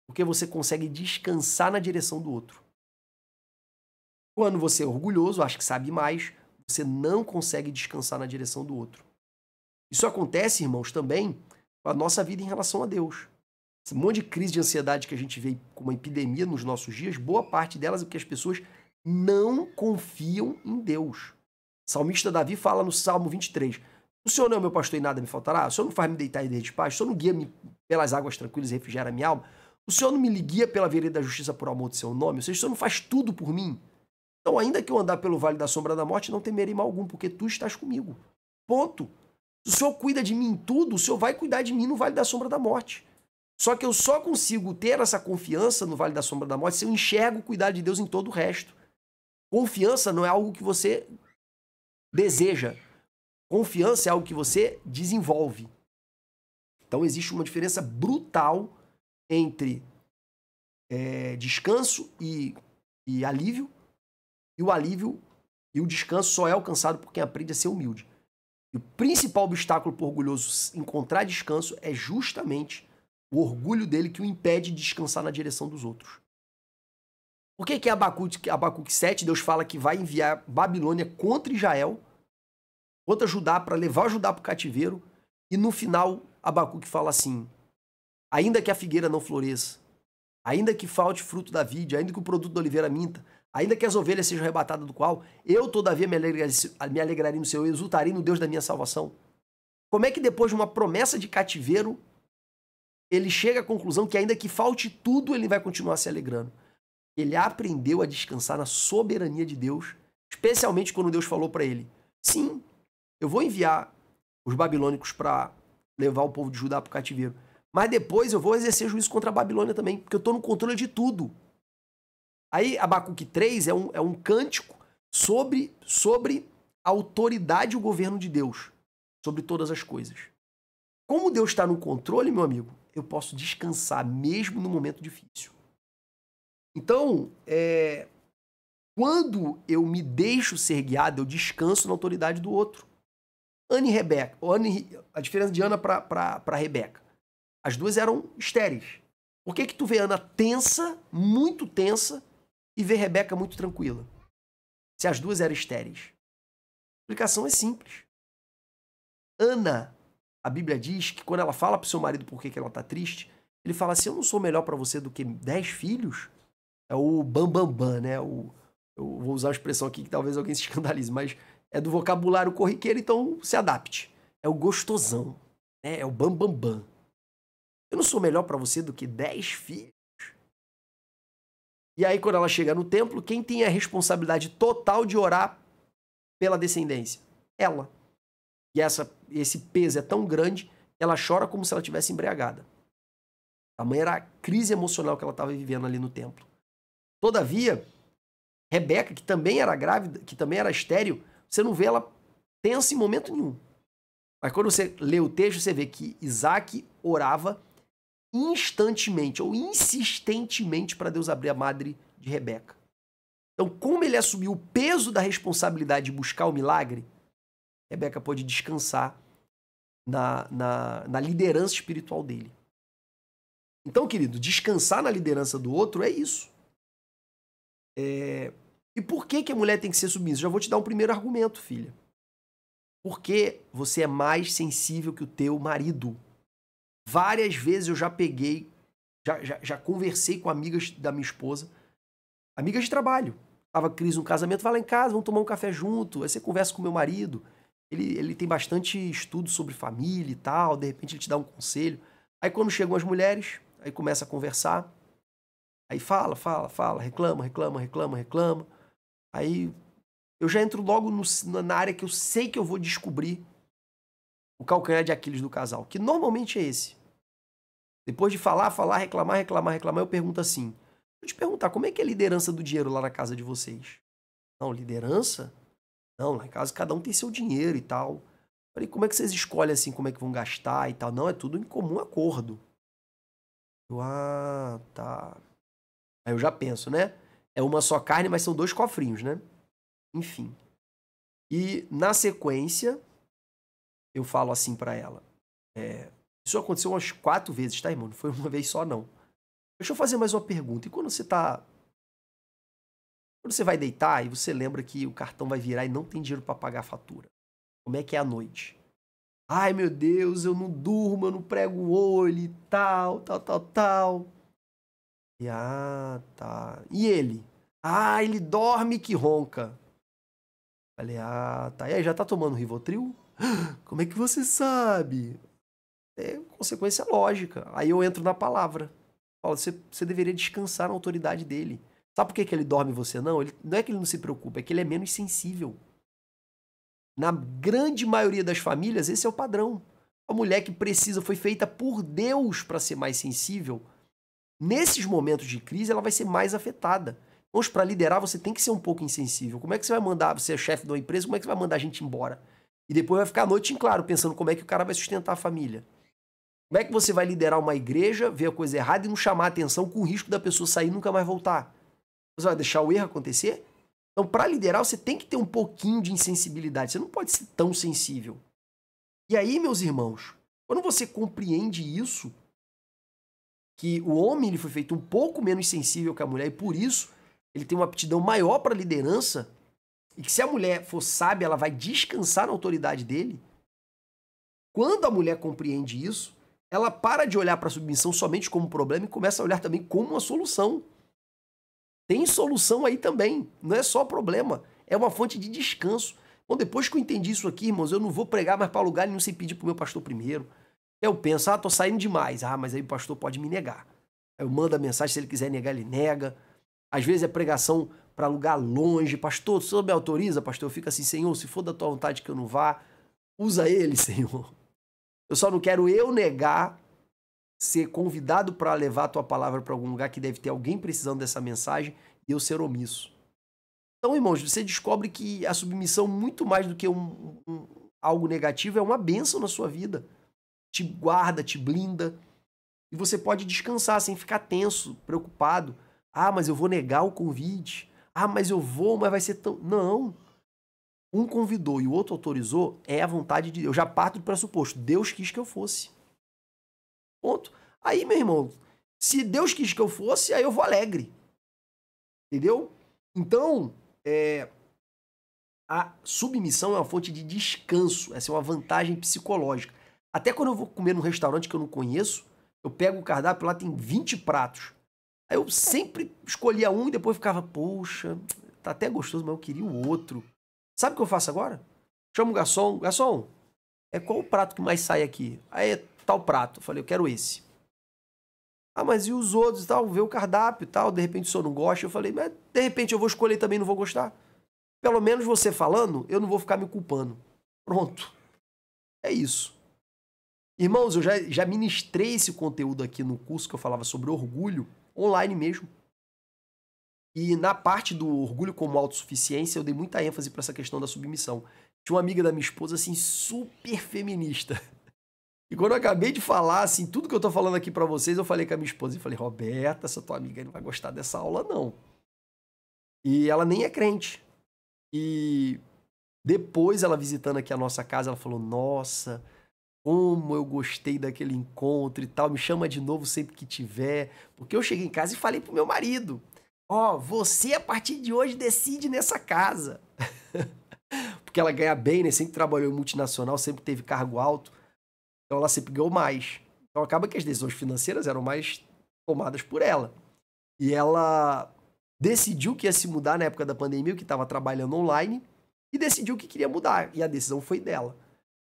Porque você consegue descansar na direção do outro. Quando você é orgulhoso, acha que sabe mais, você não consegue descansar na direção do outro. Isso acontece, irmãos, também com a nossa vida em relação a Deus. Esse monte de crise de ansiedade que a gente vê como uma epidemia nos nossos dias, boa parte delas é porque as pessoas não confiam em Deus. O salmista Davi fala no Salmo 23, o Senhor não é meu pastor e nada me faltará? O Senhor não faz me deitar em rede de paz? O Senhor não guia-me pelas águas tranquilas e refrigera a minha alma? O Senhor não me guia pela vereda da justiça por amor de seu nome? Ou seja, o Senhor não faz tudo por mim? Então, ainda que eu andar pelo vale da sombra da morte, não temerei mal algum, porque tu estás comigo. Ponto. Se o Senhor cuida de mim em tudo, o Senhor vai cuidar de mim no vale da sombra da morte. Só que eu só consigo ter essa confiança no vale da sombra da morte se eu enxergo o cuidado de Deus em todo o resto. Confiança não é algo que você deseja. Confiança é algo que você desenvolve. Então existe uma diferença brutal entre descanso e alívio. E o alívio e o descanso só é alcançado por quem aprende a ser humilde. E o principal obstáculo para o orgulhoso encontrar descanso é justamente o orgulho dele que o impede de descansar na direção dos outros. Por que em Abacuque 7 Deus fala que vai enviar Babilônia contra Israel, contra Judá, para levar Judá para o cativeiro, e no final Abacuque fala assim, ainda que a figueira não floresça, ainda que falte fruto da vide, ainda que o produto da oliveira minta, ainda que as ovelhas sejam arrebatadas do qual, eu todavia me alegrarei no Senhor, eu exultarei no Deus da minha salvação. Como é que depois de uma promessa de cativeiro, ele chega à conclusão que ainda que falte tudo, ele vai continuar se alegrando? Ele aprendeu a descansar na soberania de Deus, especialmente quando Deus falou para ele, sim, eu vou enviar os babilônicos para levar o povo de Judá para o cativeiro, mas depois eu vou exercer juízo contra a Babilônia também, porque eu estou no controle de tudo. Aí Abacuque 3 é um cântico sobre a autoridade e o governo de Deus, sobre todas as coisas. Como Deus está no controle, meu amigo, eu posso descansar mesmo no momento difícil. Então, quando eu me deixo ser guiado, eu descanso na autoridade do outro. Ana e Rebeca, a diferença de Ana para Rebeca. As duas eram estéreis. Por que tu vê Ana tensa, muito tensa, e vê Rebeca muito tranquila? Se as duas eram estéreis. A explicação é simples. Ana, a Bíblia diz que quando ela fala para o seu marido por que ela está triste, ele fala assim, eu não sou melhor para você do que 10 filhos? É o bambambam, né? Eu vou usar uma expressão aqui que talvez alguém se escandalize, mas é do vocabulário corriqueiro, então se adapte. É o gostosão, né? É o bambambam. Eu não sou melhor para você do que 10 filhos? E aí, quando ela chega no templo, quem tem a responsabilidade total de orar pela descendência? Ela. E esse peso é tão grande que ela chora como se ela estivesse embriagada. Tamanha era a crise emocional que ela estava vivendo ali no templo. Todavia, Rebeca, que também era grávida, que também era estéril, você não vê ela tensa em momento nenhum. Mas quando você lê o texto, você vê que Isaac orava instantemente ou insistentemente para Deus abrir a madre de Rebeca. Então, como ele assumiu o peso da responsabilidade de buscar o milagre, Rebeca pôde descansar na liderança espiritual dele. Então, querido, descansar na liderança do outro é isso. E por que a mulher tem que ser submissa? Já vou te dar um primeiro argumento, filha. Porque você é mais sensível que o teu marido. Várias vezes eu já peguei, já conversei com amigas da minha esposa, amigas de trabalho. Tava crise no casamento, vai lá em casa, vamos tomar um café junto. Aí você conversa com meu marido, ele tem bastante estudo sobre família e tal, de repente ele te dá um conselho. Aí quando chegam as mulheres, aí começa a conversar. Aí fala, fala, fala, reclama, reclama, reclama, reclama. Aí eu já entro logo na área que eu sei que eu vou descobrir o calcanhar de Aquiles do casal, que normalmente é esse. Depois de falar, falar, reclamar, reclamar, reclamar, eu pergunto assim: deixa eu te perguntar, como é que é a liderança do dinheiro lá na casa de vocês? Não, liderança? Não, lá em casa cada um tem seu dinheiro e tal. Falei, como é que vocês escolhem assim, como é que vão gastar e tal? Não, é tudo em comum acordo. Eu, tá. Aí eu já penso, né? É uma só carne, mas são 2 cofrinhos, né? Enfim. E na sequência, eu falo assim pra ela. Isso aconteceu umas 4 vezes, tá, irmão? Não foi uma vez só, não. Deixa eu fazer mais uma pergunta. E quando você vai deitar e você lembra que o cartão vai virar e não tem dinheiro pra pagar a fatura, como é que é a noite? Ai, meu Deus, eu não durmo, eu não prego o olho e tal, tal, tal, tal. E, tá. E ele? Ele dorme que ronca. Falei, tá. E aí, já tá tomando Rivotril? Como é que você sabe? É consequência lógica. Aí eu entro na palavra. Falo, você deveria descansar na autoridade dele. Sabe por que ele dorme e você não? Não é que ele não se preocupa, é que ele é menos sensível. Na grande maioria das famílias, esse é o padrão. A mulher que precisa, foi feita por Deus para ser mais sensível. Nesses momentos de crise, ela vai ser mais afetada. Mas para liderar, você tem que ser um pouco insensível. Como é que você vai mandar, você é chefe de uma empresa, como é que você vai mandar a gente embora? E depois vai ficar a noite em claro, pensando como é que o cara vai sustentar a família. Como é que você vai liderar uma igreja, ver a coisa errada e não chamar a atenção com o risco da pessoa sair e nunca mais voltar? Você vai deixar o erro acontecer? Então, para liderar, você tem que ter um pouquinho de insensibilidade. Você não pode ser tão sensível. E aí, meus irmãos, quando você compreende isso, que o homem ele foi feito um pouco menos sensível que a mulher e por isso ele tem uma aptidão maior para a liderança, e que se a mulher for sábia, ela vai descansar na autoridade dele. Quando a mulher compreende isso, ela para de olhar para a submissão somente como um problema e começa a olhar também como uma solução. Tem solução aí também, não é só problema, é uma fonte de descanso. Bom, depois que eu entendi isso aqui, irmãos, eu não vou pregar mais para lugar nenhum sem pedir pro meu pastor primeiro. Eu penso, tô saindo demais. Mas aí o pastor pode me negar. Aí eu mando a mensagem, se ele quiser negar, ele nega. Às vezes é pregação para lugar longe. Pastor, o senhor me autoriza? Pastor, eu fico assim, Senhor, se for da tua vontade que eu não vá, usa ele, Senhor. Eu só não quero eu negar ser convidado para levar a tua palavra para algum lugar que deve ter alguém precisando dessa mensagem e eu ser omisso. Então, irmãos, você descobre que a submissão, muito mais do que algo negativo, é uma bênção na sua vida. Te guarda, te blinda. E você pode descansar sem ficar tenso, preocupado. Mas eu vou negar o convite. Mas eu vou, mas vai ser tão... Não. Um convidou e o outro autorizou, é a vontade de Deus. Eu já parto do pressuposto. Deus quis que eu fosse. Ponto. Aí, meu irmão, se Deus quis que eu fosse, aí eu vou alegre. Entendeu? Então, a submissão é uma fonte de descanso. Essa é uma vantagem psicológica. Até quando eu vou comer num restaurante que eu não conheço, eu pego o cardápio, lá tem 20 pratos. Aí eu sempre escolhia um e depois ficava, poxa, tá até gostoso, mas eu queria o outro. Sabe o que eu faço agora? Chamo o garçom. Garçom, qual o prato que mais sai aqui? Aí é tal prato. Eu falei, eu quero esse. Mas e os outros e tal? Vê o cardápio e tal. De repente o senhor não gosta. Eu falei, mas de repente eu vou escolher e também não vou gostar. Pelo menos você falando, eu não vou ficar me culpando. Pronto. É isso. Irmãos, eu já ministrei esse conteúdo aqui no curso que eu falava sobre orgulho, online mesmo. E na parte do orgulho como autossuficiência, eu dei muita ênfase para essa questão da submissão. Tinha uma amiga da minha esposa, assim, super feminista. E quando eu acabei de falar, assim, tudo que eu tô falando aqui para vocês, eu falei com a minha esposa e falei, Roberta, essa tua amiga não vai gostar dessa aula, não. E ela nem é crente. E depois, ela visitando aqui a nossa casa, ela falou, nossa, como eu gostei daquele encontro e tal, me chama de novo sempre que tiver. Porque eu cheguei em casa e falei pro meu marido, você a partir de hoje decide nessa casa. Porque ela ganha bem, né? Sempre trabalhou em multinacional, sempre teve cargo alto. Então ela sempre ganhou mais. Então acaba que as decisões financeiras eram mais tomadas por ela. E ela decidiu que ia se mudar na época da pandemia, que estava trabalhando online, e decidiu que queria mudar. E a decisão foi dela.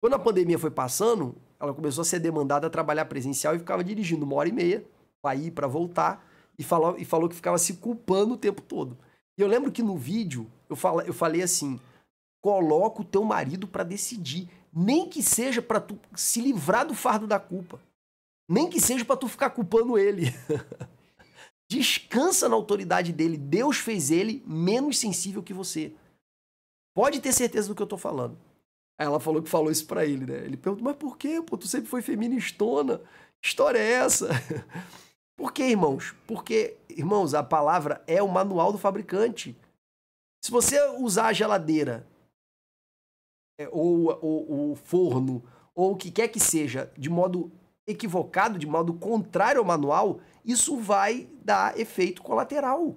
Quando a pandemia foi passando, ela começou a ser demandada a trabalhar presencial e ficava dirigindo 1h30 para ir, para voltar. falou que ficava se culpando o tempo todo. E eu lembro que no vídeo eu falei assim: coloca o teu marido para decidir, nem que seja para tu se livrar do fardo da culpa, nem que seja para tu ficar culpando ele. Descansa na autoridade dele. Deus fez ele menos sensível que você. Pode ter certeza do que eu tô falando. Aí ela falou que falou isso pra ele, né? Ele perguntou, mas por quê? Pô, tu sempre foi feministona. Que história é essa? Por quê, irmãos? Porque, irmãos, a palavra é o manual do fabricante. Se você usar a geladeira, ou o forno, ou o que quer que seja, de modo equivocado, de modo contrário ao manual, isso vai dar efeito colateral.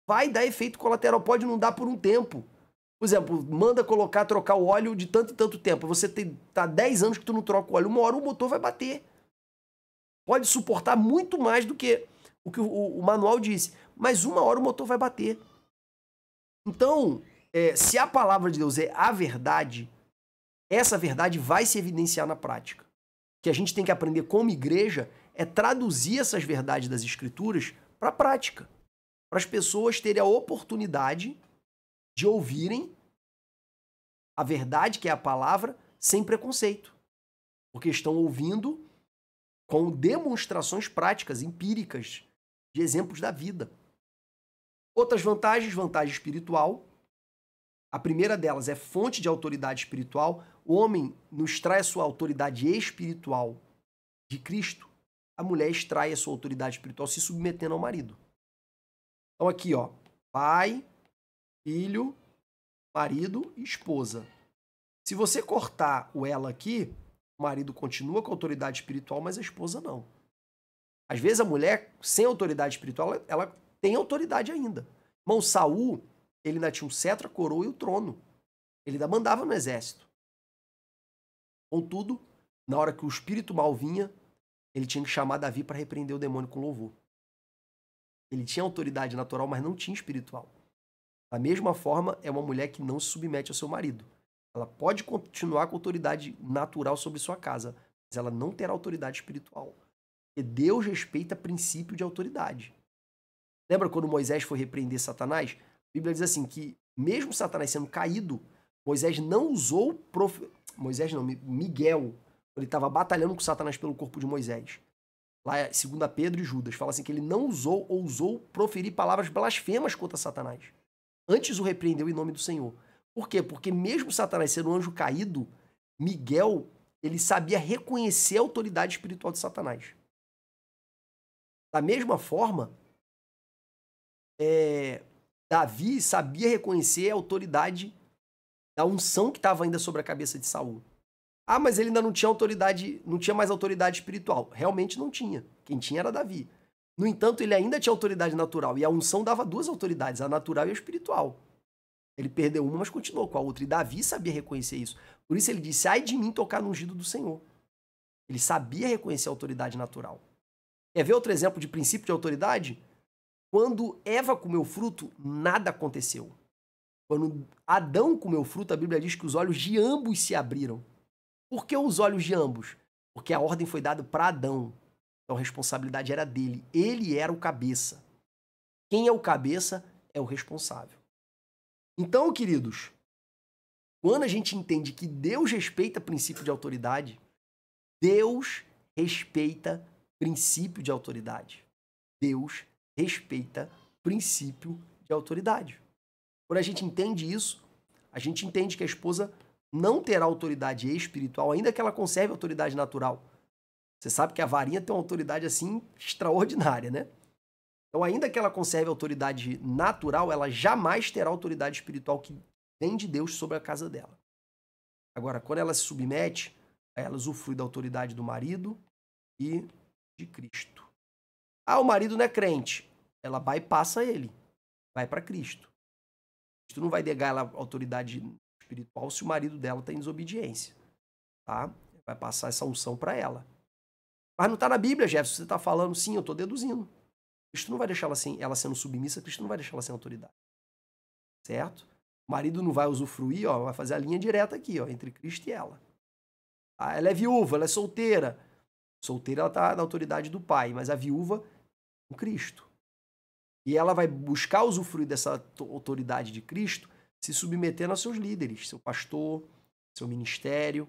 Vai dar efeito colateral, pode não dar por um tempo. Por exemplo, manda trocar o óleo de tanto e tanto tempo. Você tá 10 anos que tu não troca o óleo, uma hora o motor vai bater. Pode suportar muito mais do que o que o manual disse, mas uma hora o motor vai bater. Então, se a palavra de Deus é a verdade, essa verdade vai se evidenciar na prática. O que a gente tem que aprender como igreja é traduzir essas verdades das Escrituras para a prática, para as pessoas terem a oportunidade de ouvirem a verdade, que é a palavra, sem preconceito, porque estão ouvindo com demonstrações práticas, empíricas, de exemplos da vida. Outras vantagens, vantagem espiritual. A primeira delas é fonte de autoridade espiritual. O homem nos traz a sua autoridade espiritual de Cristo. A mulher extrai a sua autoridade espiritual se submetendo ao marido. Então aqui, ó, pai, filho, marido e esposa. Se você cortar o ela aqui, o marido continua com autoridade espiritual, mas a esposa não. Às vezes a mulher, sem autoridade espiritual, ela tem autoridade ainda. Irmão, Saul, ele ainda tinha um cetro, a coroa e o trono. Ele ainda mandava no exército. Contudo, na hora que o espírito mal vinha, ele tinha que chamar Davi para repreender o demônio com louvor. Ele tinha autoridade natural, mas não tinha espiritual. Da mesma forma, é uma mulher que não se submete ao seu marido. Ela pode continuar com autoridade natural sobre sua casa, mas ela não terá autoridade espiritual. Porque Deus respeita princípio de autoridade. Lembra quando Moisés foi repreender Satanás? A Bíblia diz assim que, mesmo Satanás sendo caído, Moisés não usou... Miguel, ele estava batalhando com Satanás pelo corpo de Moisés. Lá é 2 Pedro e Judas. Fala assim que ele não ousou proferir palavras blasfemas contra Satanás. Antes o repreendeu em nome do Senhor. Por quê? Porque mesmo Satanás sendo um anjo caído, Miguel, ele sabia reconhecer a autoridade espiritual de Satanás. Da mesma forma, Davi sabia reconhecer a autoridade da unção que estava ainda sobre a cabeça de Saul. Ah, mas ele ainda não tinha autoridade, não tinha mais autoridade espiritual. Realmente não tinha. Quem tinha era Davi. No entanto, ele ainda tinha autoridade natural. E a unção dava duas autoridades, a natural e a espiritual. Ele perdeu uma, mas continuou com a outra. E Davi sabia reconhecer isso. Por isso ele disse, ai de mim tocar no ungido do Senhor. Ele sabia reconhecer a autoridade natural. Quer ver outro exemplo de princípio de autoridade? Quando Eva comeu fruto, nada aconteceu. Quando Adão comeu fruto, a Bíblia diz que os olhos de ambos se abriram. Por que os olhos de ambos? Porque a ordem foi dada para Adão. Então a responsabilidade era dele. Ele era o cabeça. Quem é o cabeça é o responsável. Então, queridos, quando a gente entende que Deus respeita princípio de autoridade, Deus respeita princípio de autoridade. Deus respeita princípio de autoridade. Quando a gente entende isso, a gente entende que a esposa não terá autoridade espiritual, ainda que ela conserve autoridade natural. Você sabe que a varinha tem uma autoridade assim extraordinária, né? Então, ainda que ela conserve autoridade natural, ela jamais terá autoridade espiritual que vem de Deus sobre a casa dela. Agora, quando ela se submete, ela usufrui da autoridade do marido e de Cristo. Ah, o marido não é crente. Ela bypassa ele, vai para Cristo. Cristo não vai negar ela autoridade espiritual se o marido dela está em desobediência. Tá? Vai passar essa unção para ela. Mas não está na Bíblia, Jefferson. Você está falando, sim, eu estou deduzindo. Cristo não vai deixar ela sendo submissa, Cristo não vai deixar ela sem autoridade. Certo? O marido não vai usufruir, ó, vai fazer a linha direta aqui, ó, entre Cristo e ela. Ah, ela é viúva, ela é solteira. Solteira, ela está na autoridade do pai, mas a viúva Com Cristo. E ela vai buscar usufruir dessa autoridade de Cristo se submetendo aos seus líderes, seu pastor, seu ministério.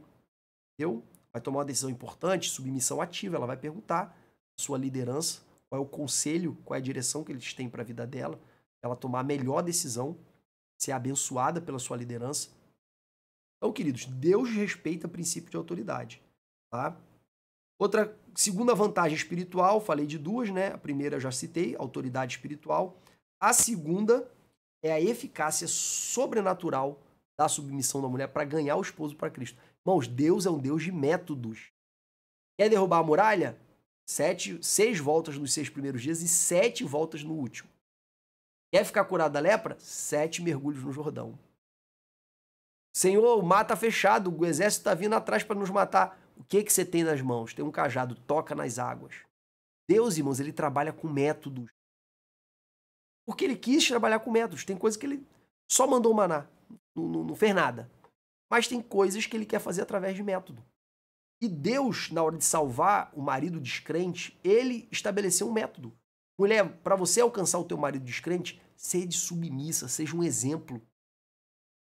Entendeu? Vai tomar uma decisão importante, submissão ativa. Ela vai perguntar à sua liderança qual é o conselho, qual é a direção que eles têm para a vida dela, ela tomar a melhor decisão, ser abençoada pela sua liderança. Então, queridos, Deus respeita o princípio de autoridade. Tá? Outra, segunda vantagem espiritual, falei de duas, né? A primeira eu já citei, autoridade espiritual. A segunda é a eficácia sobrenatural da submissão da mulher para ganhar o esposo para Cristo. Irmãos, Deus é um Deus de métodos. Quer derrubar a muralha? 6 voltas nos 6 primeiros dias e 7 voltas no último. Quer ficar curado da lepra? 7 mergulhos no Jordão. Senhor, o mar está fechado, o exército está vindo atrás para nos matar. O que você tem nas mãos? Tem um cajado, toca nas águas. Deus, irmãos, ele trabalha com métodos. Porque ele quis trabalhar com métodos. Tem coisas que ele só mandou maná, não fez nada. Mas tem coisas que ele quer fazer através de método. E Deus, na hora de salvar o marido descrente, ele estabeleceu um método. Mulher, para você alcançar o teu marido descrente, seja submissa, seja um exemplo.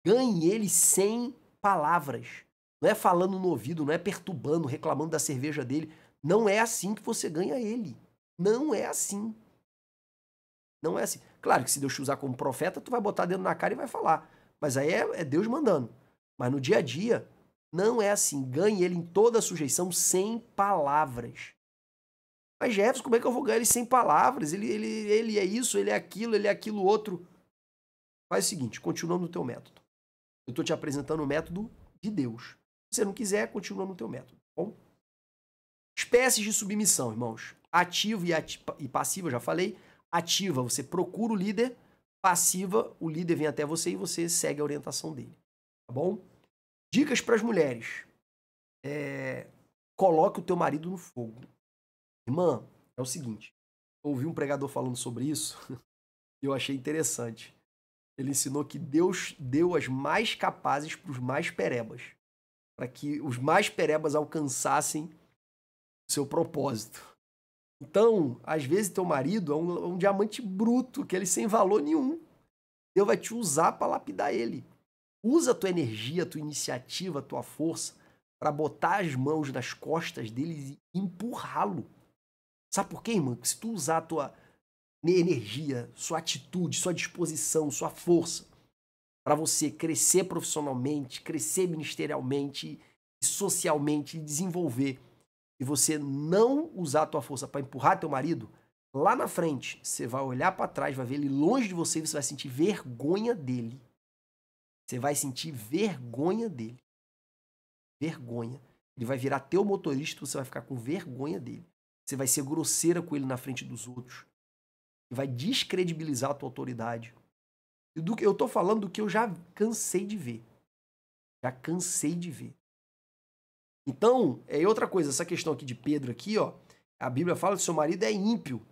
Ganhe ele sem palavras. Não é falando no ouvido, não é perturbando, reclamando da cerveja dele. Não é assim que você ganha ele. Não é assim. Não é assim. Claro que se Deus te usar como profeta, tu vai botar dedo na cara e vai falar. Mas aí é Deus mandando. Mas no dia a dia, não é assim. Ganhe ele em toda a sujeição sem palavras. Mas Jefferson, como é que eu vou ganhar ele sem palavras? Ele é isso, ele é aquilo outro. Faz o seguinte, continua no teu método. Eu estou te apresentando o método de Deus. Se você não quiser, continua no teu método. Tá bom? Espécies de submissão, irmãos. Ativa e passiva, já falei. Ativa, você procura o líder. Passiva, o líder vem até você e você segue a orientação dele. Tá bom? Dicas para as mulheres. Coloque o teu marido no fogo. Irmã, é o seguinte. Eu ouvi um pregador falando sobre isso e eu achei interessante. Ele ensinou que Deus deu as mais capazes para os mais perebas. Para que os mais perebas alcançassem o seu propósito. Então, às vezes, teu marido é um diamante bruto, que ele sem valor nenhum. Deus vai te usar para lapidar ele. Usa a tua energia, a tua iniciativa, a tua força para botar as mãos nas costas dele e empurrá-lo. Sabe por quê, irmão? Porque se tu usar a tua energia, sua atitude, sua disposição, sua força para você crescer profissionalmente, crescer ministerialmente e socialmente e desenvolver, e você não usar a tua força para empurrar teu marido, lá na frente você vai olhar para trás, vai ver ele longe de você e você vai sentir vergonha dele. Você vai sentir vergonha dele. Vergonha. Ele vai virar teu motorista e você vai ficar com vergonha dele. Você vai ser grosseira com ele na frente dos outros. E vai descredibilizar a tua autoridade. Eu tô falando do que eu já cansei de ver. Já cansei de ver. Então, outra coisa, essa questão aqui de Pedro aqui, ó, a Bíblia fala que seu marido é ímpio.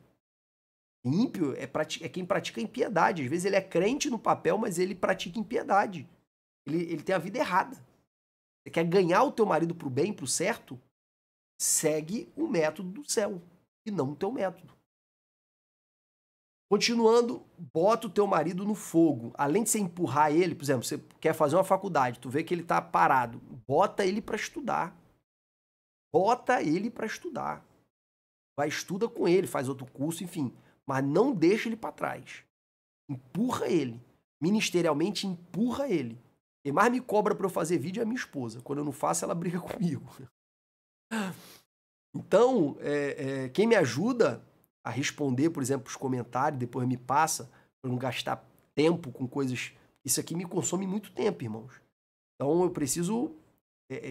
Ímpio é quem pratica impiedade. Às vezes ele é crente no papel, mas ele pratica impiedade. Ele tem a vida errada. Você quer ganhar o teu marido pro bem, pro certo? Segue o método do céu e não o teu método. Continuando, bota o teu marido no fogo. Além de você empurrar ele, por exemplo, você quer fazer uma faculdade, tu vê que ele tá parado, bota ele para estudar. Bota ele para estudar. Vai, estuda com ele, faz outro curso, enfim. Mas não deixa ele para trás. Empurra ele. Ministerialmente, empurra ele. Quem mais me cobra para eu fazer vídeo é a minha esposa. Quando eu não faço, ela briga comigo. Então, quem me ajuda a responder, por exemplo, os comentários, depois me passa, para não gastar tempo com coisas... Isso aqui me consome muito tempo, irmãos. Então, eu preciso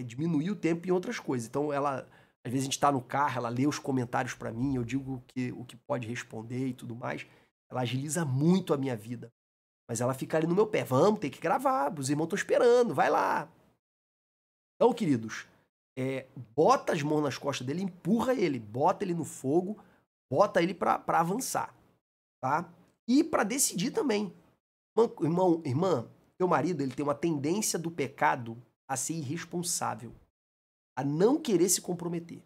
diminuir o tempo em outras coisas. Então, às vezes a gente está no carro, ela lê os comentários para mim, eu digo o que pode responder e tudo mais. Ela agiliza muito a minha vida. Mas ela fica ali no meu pé. Vamos, tem que gravar. Os irmãos estão esperando. Vai lá. Então, queridos, bota as mãos nas costas dele, empurra ele. Bota ele no fogo. Bota ele para avançar. Tá? E para decidir também. Irmã, teu marido ele tem uma tendência do pecado a ser irresponsável. A não querer se comprometer.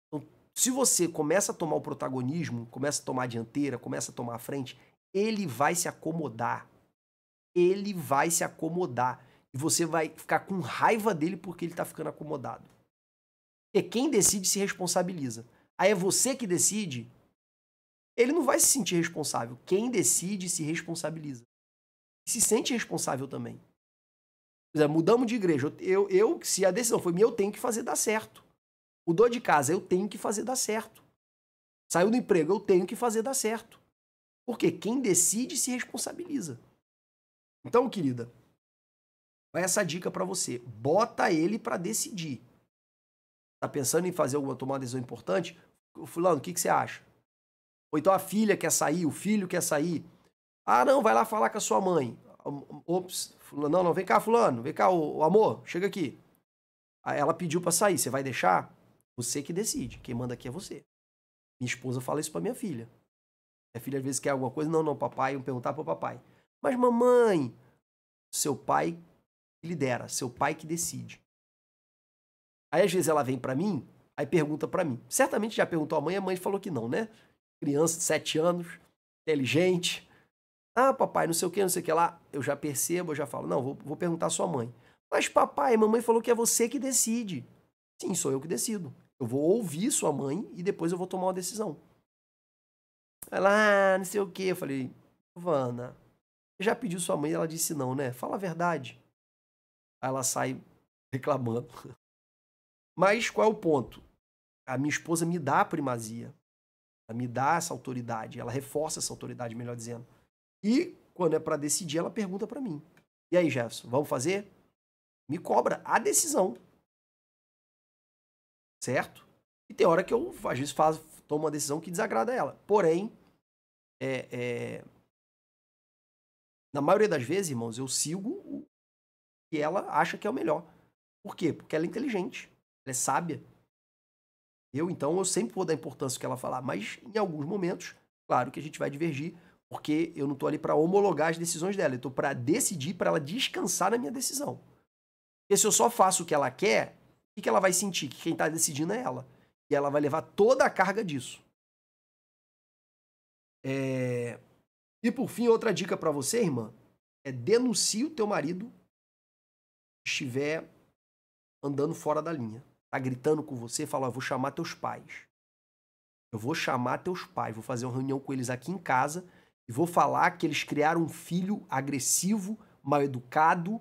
Então, Se você começa a tomar o protagonismo, começa a tomar a dianteira, começa a tomar a frente, ele vai se acomodar. Ele vai se acomodar. E você vai ficar com raiva dele porque ele tá ficando acomodado. E quem decide se responsabiliza. Aí é você que decide, ele não vai se sentir responsável. Quem decide se responsabiliza. E se sente responsável também. Por exemplo, mudamos de igreja. Se a decisão foi minha, eu tenho que fazer dar certo. Mudou de casa, eu tenho que fazer dar certo. Saiu do emprego, eu tenho que fazer dar certo. Porque quem decide se responsabiliza. Então, querida, vai essa dica pra você. Bota ele pra decidir. Tá pensando em fazer tomar uma decisão importante? Fulano, o que você acha? Ou então a filha quer sair, o filho quer sair. Ah, não, vai lá falar com a sua mãe. Ops, fulano, não, vem cá, fulano, vem cá, o amor, chega aqui. Aí ela pediu pra sair, você vai deixar? Você que decide, quem manda aqui é você. Minha esposa fala isso pra minha filha. Minha filha às vezes quer alguma coisa, não, papai, eu perguntar pro papai. Mas mamãe, seu pai lidera, seu pai que decide. Aí às vezes ela vem pra mim, aí pergunta pra mim. Certamente já perguntou a mãe falou que não, né? Criança de 7 anos, inteligente. Ah, papai, não sei o que lá. Eu já percebo, eu já falo, não, vou perguntar à sua mãe. Mas papai, mamãe falou que é você que decide. Sim, sou eu que decido. Eu vou ouvir sua mãe e depois eu vou tomar uma decisão. Ela, não sei o que. Eu falei, Giovana, já pediu sua mãe? Ela disse não, né? Fala a verdade. Aí ela sai reclamando. Mas qual é o ponto? A minha esposa me dá a primazia. Ela me dá essa autoridade. Ela reforça essa autoridade, melhor dizendo. E quando é pra decidir, ela pergunta pra mim. E aí, Jefferson, vamos fazer? Me cobra a decisão. Certo? E tem hora que eu, às vezes, tomo uma decisão que desagrada ela. Porém, na maioria das vezes, irmãos, eu sigo o que ela acha que é o melhor. Por quê? Porque ela é inteligente, ela é sábia. Então, eu sempre vou dar importância ao que ela falar. Mas, em alguns momentos, claro que a gente vai divergir, porque eu não tô ali para homologar as decisões dela. Eu tô para decidir, para ela descansar na minha decisão. Porque se eu só faço o que ela quer, o que ela vai sentir? Que quem tá decidindo é ela. E ela vai levar toda a carga disso. E por fim, outra dica para você, irmã, é denuncie o teu marido se estiver andando fora da linha. Tá gritando com você, fala, eu vou chamar teus pais. Eu vou chamar teus pais, vou fazer uma reunião com eles aqui em casa e vou falar que eles criaram um filho agressivo, mal educado,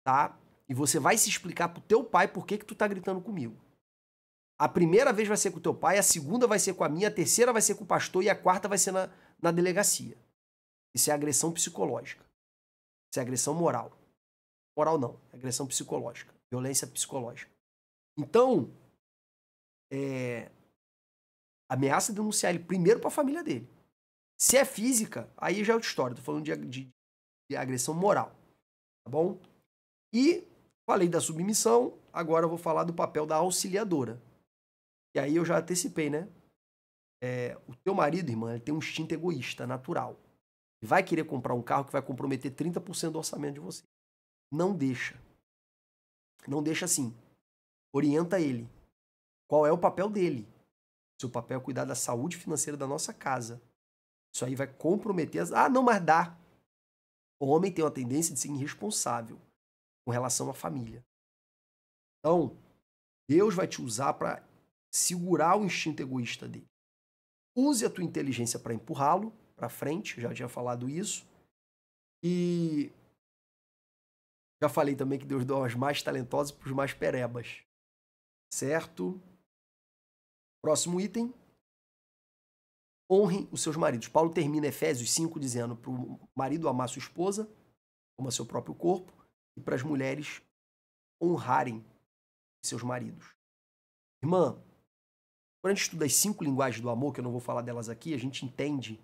tá? E você vai se explicar pro teu pai por que tu tá gritando comigo. A primeira vez vai ser com o teu pai, a segunda vai ser com a minha, a terceira vai ser com o pastor e a quarta vai ser na delegacia. Isso é agressão psicológica. Isso é agressão moral. Moral não, é agressão psicológica. Violência psicológica. Então, ameaça denunciar ele primeiro para a família dele. Se é física, aí já é outra história. Tô falando de agressão moral. Tá bom? E falei da submissão, agora eu vou falar do papel da auxiliadora. E aí eu já antecipei, né? O teu marido, irmã, ele tem um instinto egoísta, natural. Ele vai querer comprar um carro que vai comprometer 30% do orçamento de você. Não deixa. Não deixa assim. Orienta ele. Qual é o papel dele? Seu papel é cuidar da saúde financeira da nossa casa. Isso aí vai comprometer Ah, não, mas dá. O homem tem uma tendência de ser irresponsável com relação à família. Então, Deus vai te usar para segurar o instinto egoísta dele. Use a tua inteligência para empurrá-lo para frente, já tinha falado isso. E já falei também que Deus dá aos mais talentosos para os mais perebas. Certo? Próximo item. Honrem os seus maridos. Paulo termina Efésios 5 dizendo para o marido amar sua esposa, como a seu próprio corpo, e para as mulheres honrarem seus maridos. Irmã, quando a gente estuda as 5 linguagens do amor, que eu não vou falar delas aqui, a gente entende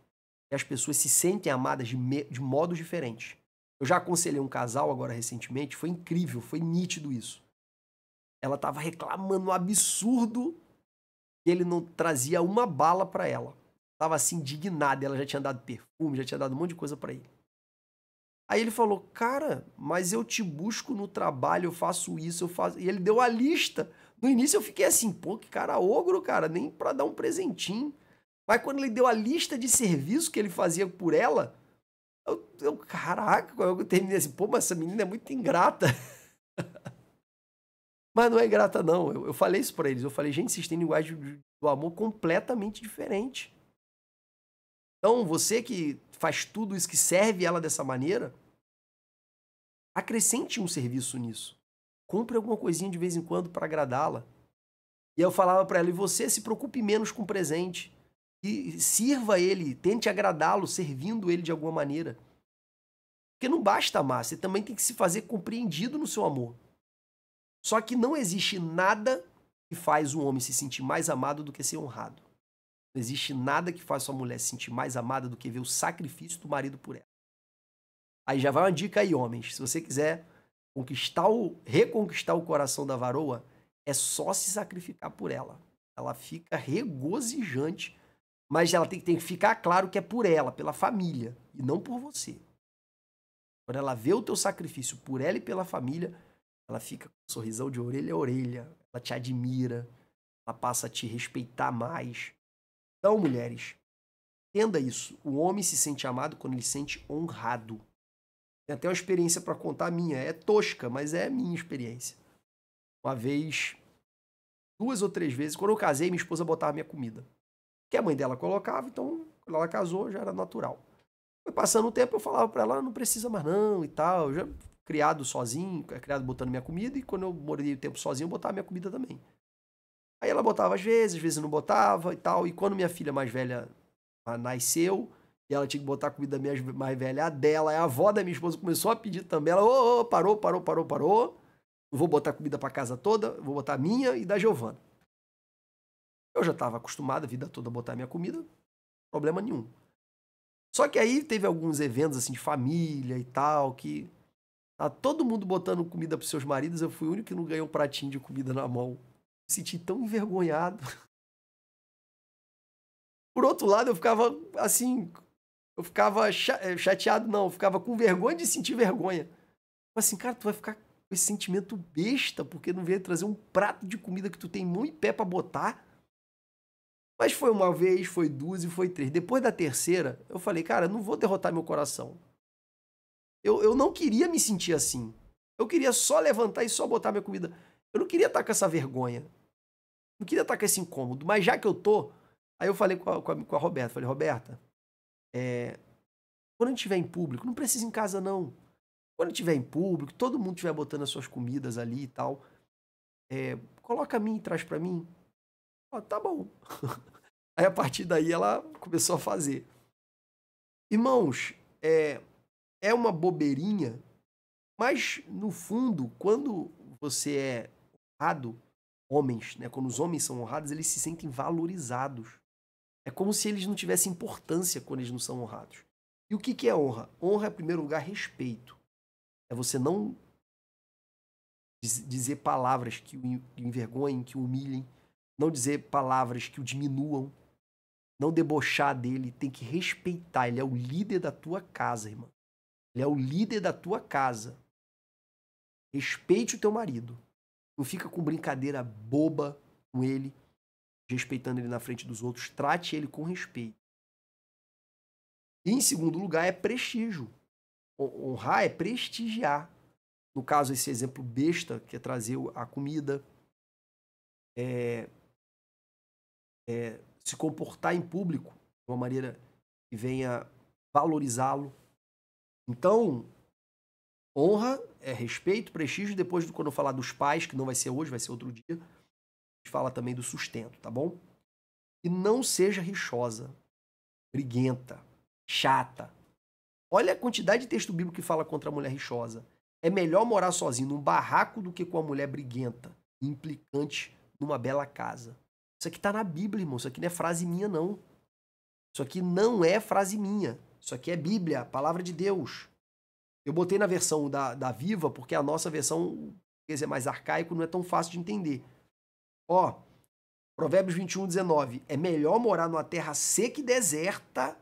que as pessoas se sentem amadas de modos diferentes. Eu já aconselhei um casal agora recentemente, foi incrível, foi nítido isso. Ela estava reclamando um absurdo que ele não trazia uma bala para ela. Tava assim, indignada, ela já tinha dado perfume, já tinha dado um monte de coisa para ele. Aí ele falou, cara, mas eu te busco no trabalho, eu faço isso, eu faço... E ele deu a lista No início eu fiquei assim, pô, que cara ogro, cara, nem pra dar um presentinho. Mas quando ele deu a lista de serviço que ele fazia por ela, caraca, eu terminei assim, pô, mas essa menina é muito ingrata. Mas não é ingrata, não. Eu falei isso pra eles. Eu falei, gente, vocês têm linguagem do amor completamente diferente. Então, você que faz tudo isso, que serve ela dessa maneira, acrescente um serviço nisso. Compre alguma coisinha de vez em quando para agradá-la. E eu falava para ela, e você se preocupe menos com o presente. E sirva ele, tente agradá-lo, servindo ele de alguma maneira. Porque não basta amar, você também tem que se fazer compreendido no seu amor. Só que não existe nada que faz um homem se sentir mais amado do que ser honrado. Não existe nada que faz sua mulher se sentir mais amada do que ver o sacrifício do marido por ela. Aí já vai uma dica aí, homens. Se você quiser reconquistar o coração da varoa, é só se sacrificar por ela. Ela fica regozijante, mas ela tem que ficar claro que é por ela, pela família, e não por você. Quando ela vê o teu sacrifício por ela e pela família, ela fica com um sorrisão de orelha a orelha, ela te admira, ela passa a te respeitar mais. Então, mulheres, entenda isso. O homem se sente amado quando ele se sente honrado. Tem até uma experiência para contar minha. É tosca, mas é minha experiência. Uma vez, 2 ou 3 vezes, quando eu casei, minha esposa botava minha comida. Que a mãe dela colocava, então, quando ela casou, já era natural. Foi passando o tempo, eu falava para ela, não precisa mais não e tal. Eu já criado sozinho, criado botando minha comida, e quando eu morei o tempo sozinho, eu botava minha comida também. Aí ela botava às vezes não botava e tal. E quando minha filha mais velha nasceu, e ela tinha que botar a comida mais velha dela, a avó da minha esposa começou a pedir também. Ela, parou. Não vou botar comida pra casa toda, vou botar a minha e da Giovana. Eu já estava acostumado a vida toda a botar minha comida, problema nenhum. Só que aí teve alguns eventos assim de família e tal, que tá todo mundo botando comida pros seus maridos, eu fui o único que não ganhou um pratinho de comida na mão. Me senti tão envergonhado. Por outro lado, eu ficava assim, eu ficava chateado, não, eu ficava com vergonha de sentir vergonha. Assim, cara, tu vai ficar com esse sentimento besta porque não veio trazer um prato de comida que tu tem mão e pé pra botar. Mas foi uma vez, foi 2 e foi 3. Depois da terceira, eu falei, cara, eu não vou derrotar meu coração. Eu não queria me sentir assim. Eu queria só levantar e só botar minha comida. Eu não queria estar com essa vergonha. Não queria estar com esse incômodo. Mas já que eu tô, aí eu falei com a Roberta. Falei, Roberta, quando a gente estiver em público, não precisa em casa não. Quando estiver em público, todo mundo estiver botando as suas comidas ali e tal, coloca a mim e traz pra mim. Ah, tá bom. Aí a partir daí ela começou a fazer. Irmãos, é uma bobeirinha, mas no fundo, quando você é honrado, homens, né? Quando os homens são honrados, eles se sentem valorizados. É como se eles não tivessem importância quando eles não são honrados. E o que é honra? Honra é, em primeiro lugar, respeito. É você não dizer palavras que o envergonhem, que o humilhem, não dizer palavras que o diminuam, não debochar dele, tem que respeitar. Ele é o líder da tua casa, irmão. Ele é o líder da tua casa. Respeite o teu marido. Não fica com brincadeira boba com ele, respeitando ele na frente dos outros. Trate ele com respeito. E em segundo lugar é prestígio. Honrar é prestigiar. No caso, esse exemplo besta, que é trazer a comida, se comportar em público de uma maneira que venha valorizá-lo. Então, honra é respeito, prestígio. Depois, quando eu falar dos pais, que não vai ser hoje, vai ser outro dia, a gente fala também do sustento, tá bom? E não seja rixosa, briguenta, chata. Olha a quantidade de texto bíblico que fala contra a mulher rixosa. É melhor morar sozinho num barraco do que com a mulher briguenta e implicante numa bela casa. Isso aqui tá na Bíblia, irmão. Isso aqui não é frase minha, não. Isso aqui não é frase minha. Isso aqui é Bíblia, palavra de Deus. Eu botei na versão da Viva porque a nossa versão é mais arcaico, não é tão fácil de entender. Ó, Provérbios 21:19. É melhor morar numa terra seca e deserta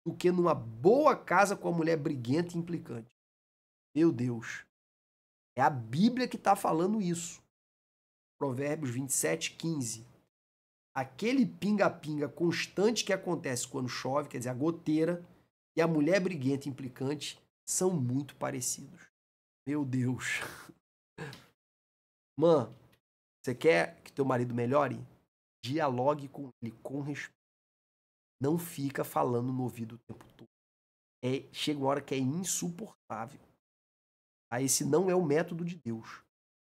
do que numa boa casa com a mulher briguenta e implicante. Meu Deus. É a Bíblia que está falando isso. Provérbios 27:15. Aquele pinga-pinga constante que acontece quando chove, quer dizer, a goteira, e a mulher briguenta implicante são muito parecidos. Meu Deus. Mãe, você quer que teu marido melhore? Dialogue com ele com respeito. Não fica falando no ouvido o tempo todo. Chega uma hora que é insuportável. Esse não é o método de Deus.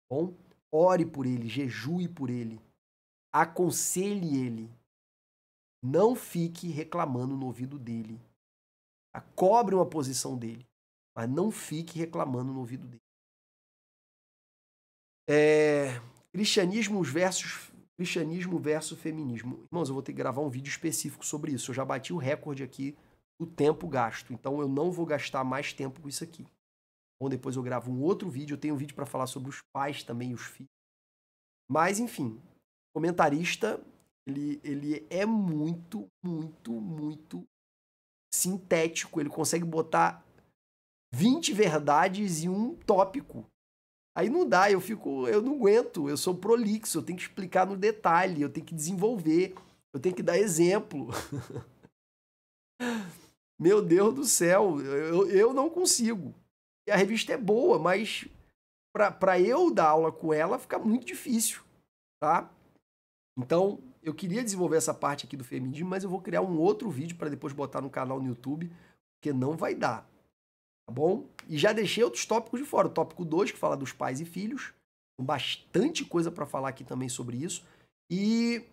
Bom, ore por ele, jejue por ele, aconselhe ele. Não fique reclamando no ouvido dele. Cobre uma posição dele, mas não fique reclamando no ouvido dele. Cristianismo versus feminismo. Irmãos, eu vou ter que gravar um vídeo específico sobre isso. Eu já bati o recorde aqui do tempo gasto, então eu não vou gastar mais tempo com isso aqui. Bom, depois eu gravo um outro vídeo. Eu tenho um vídeo para falar sobre os pais também e os filhos. Mas, enfim, comentarista, ele é muito, muito, muito sintético. Ele consegue botar 20 verdades em um tópico. Aí não dá, eu não aguento, eu sou prolixo, eu tenho que explicar no detalhe, eu tenho que desenvolver, eu tenho que dar exemplo. Meu Deus do céu, eu não consigo. E a revista é boa, mas para eu dar aula com ela fica muito difícil, tá? Então, eu queria desenvolver essa parte aqui do feminismo, mas eu vou criar um outro vídeo para depois botar no canal no YouTube, porque não vai dar, tá bom? E já deixei outros tópicos de fora. O tópico 2, que fala dos pais e filhos, com bastante coisa para falar aqui também sobre isso. E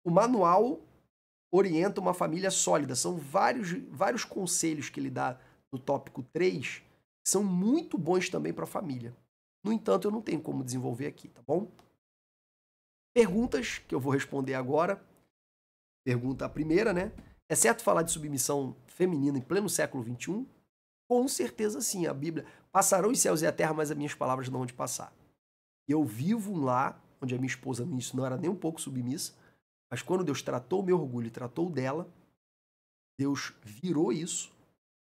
o manual orienta uma família sólida. São vários conselhos que ele dá no tópico 3, que são muito bons também para a família. No entanto, eu não tenho como desenvolver aqui, tá bom? Perguntas que eu vou responder agora. Pergunta primeira, né? É certo falar de submissão feminina em pleno século XXI? Com certeza sim. A Bíblia, passarão os céus e a terra, mas as minhas palavras não vão de passar. Eu vivo lá, onde a minha esposa nisso não era nem um pouco submissa, mas quando Deus tratou o meu orgulho e tratou o dela, Deus virou isso.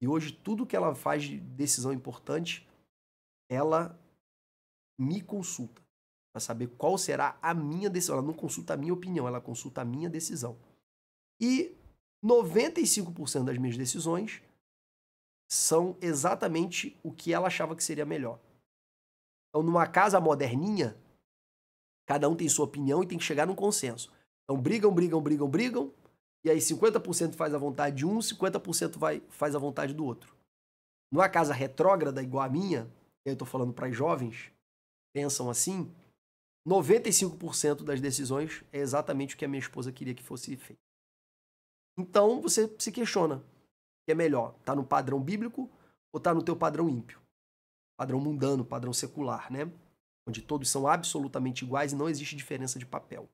E hoje tudo que ela faz de decisão importante, ela me consulta para saber qual será a minha decisão. Ela não consulta a minha opinião, ela consulta a minha decisão. E 95% das minhas decisões são exatamente o que ela achava que seria melhor. Então, numa casa moderninha, cada um tem sua opinião e tem que chegar num consenso. Então, brigam, e aí 50% faz a vontade de um, 50% faz a vontade do outro. Numa casa retrógrada igual a minha, eu estou falando para os jovens, pensam assim, 95% das decisões é exatamente o que a minha esposa queria que fosse feito. Então, você se questiona, o que é melhor? Tá no padrão bíblico ou tá no teu padrão ímpio? Padrão mundano, padrão secular, né? Onde todos são absolutamente iguais e não existe diferença de papel.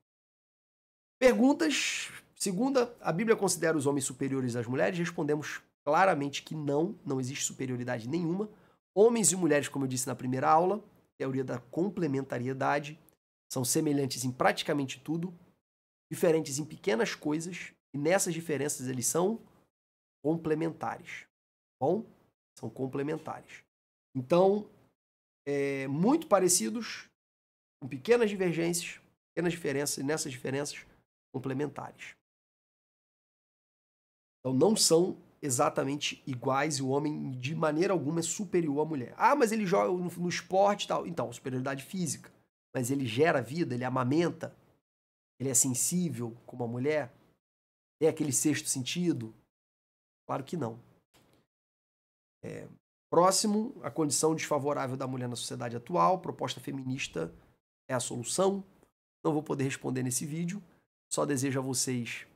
Perguntas. Segunda, a Bíblia considera os homens superiores às mulheres? Respondemos claramente que não existe superioridade nenhuma. Homens e mulheres, como eu disse na primeira aula, teoria da complementariedade, são semelhantes em praticamente tudo, diferentes em pequenas coisas, e nessas diferenças eles são complementares. Bom? São complementares. Então, muito parecidos, com pequenas divergências, pequenas diferenças, e nessas diferenças, complementares. Então, não são exatamente iguais e o homem, de maneira alguma, é superior à mulher. Ah, mas ele joga no esporte e tal. Então, superioridade física. Mas ele gera vida, ele amamenta, ele é sensível como a mulher? Tem aquele sexto sentido? Claro que não. Próximo, a condição desfavorável da mulher na sociedade atual. Proposta feminista é a solução. Não vou poder responder nesse vídeo. Só desejo a vocês,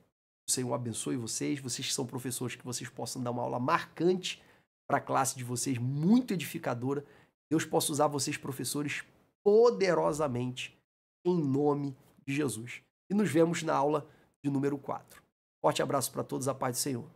o Senhor abençoe vocês. Vocês que são professores, que vocês possam dar uma aula marcante para a classe de vocês, muito edificadora. Deus possa usar vocês, professores, poderosamente, em nome de Jesus. E nos vemos na aula de número 4. Forte abraço para todos, a paz do Senhor.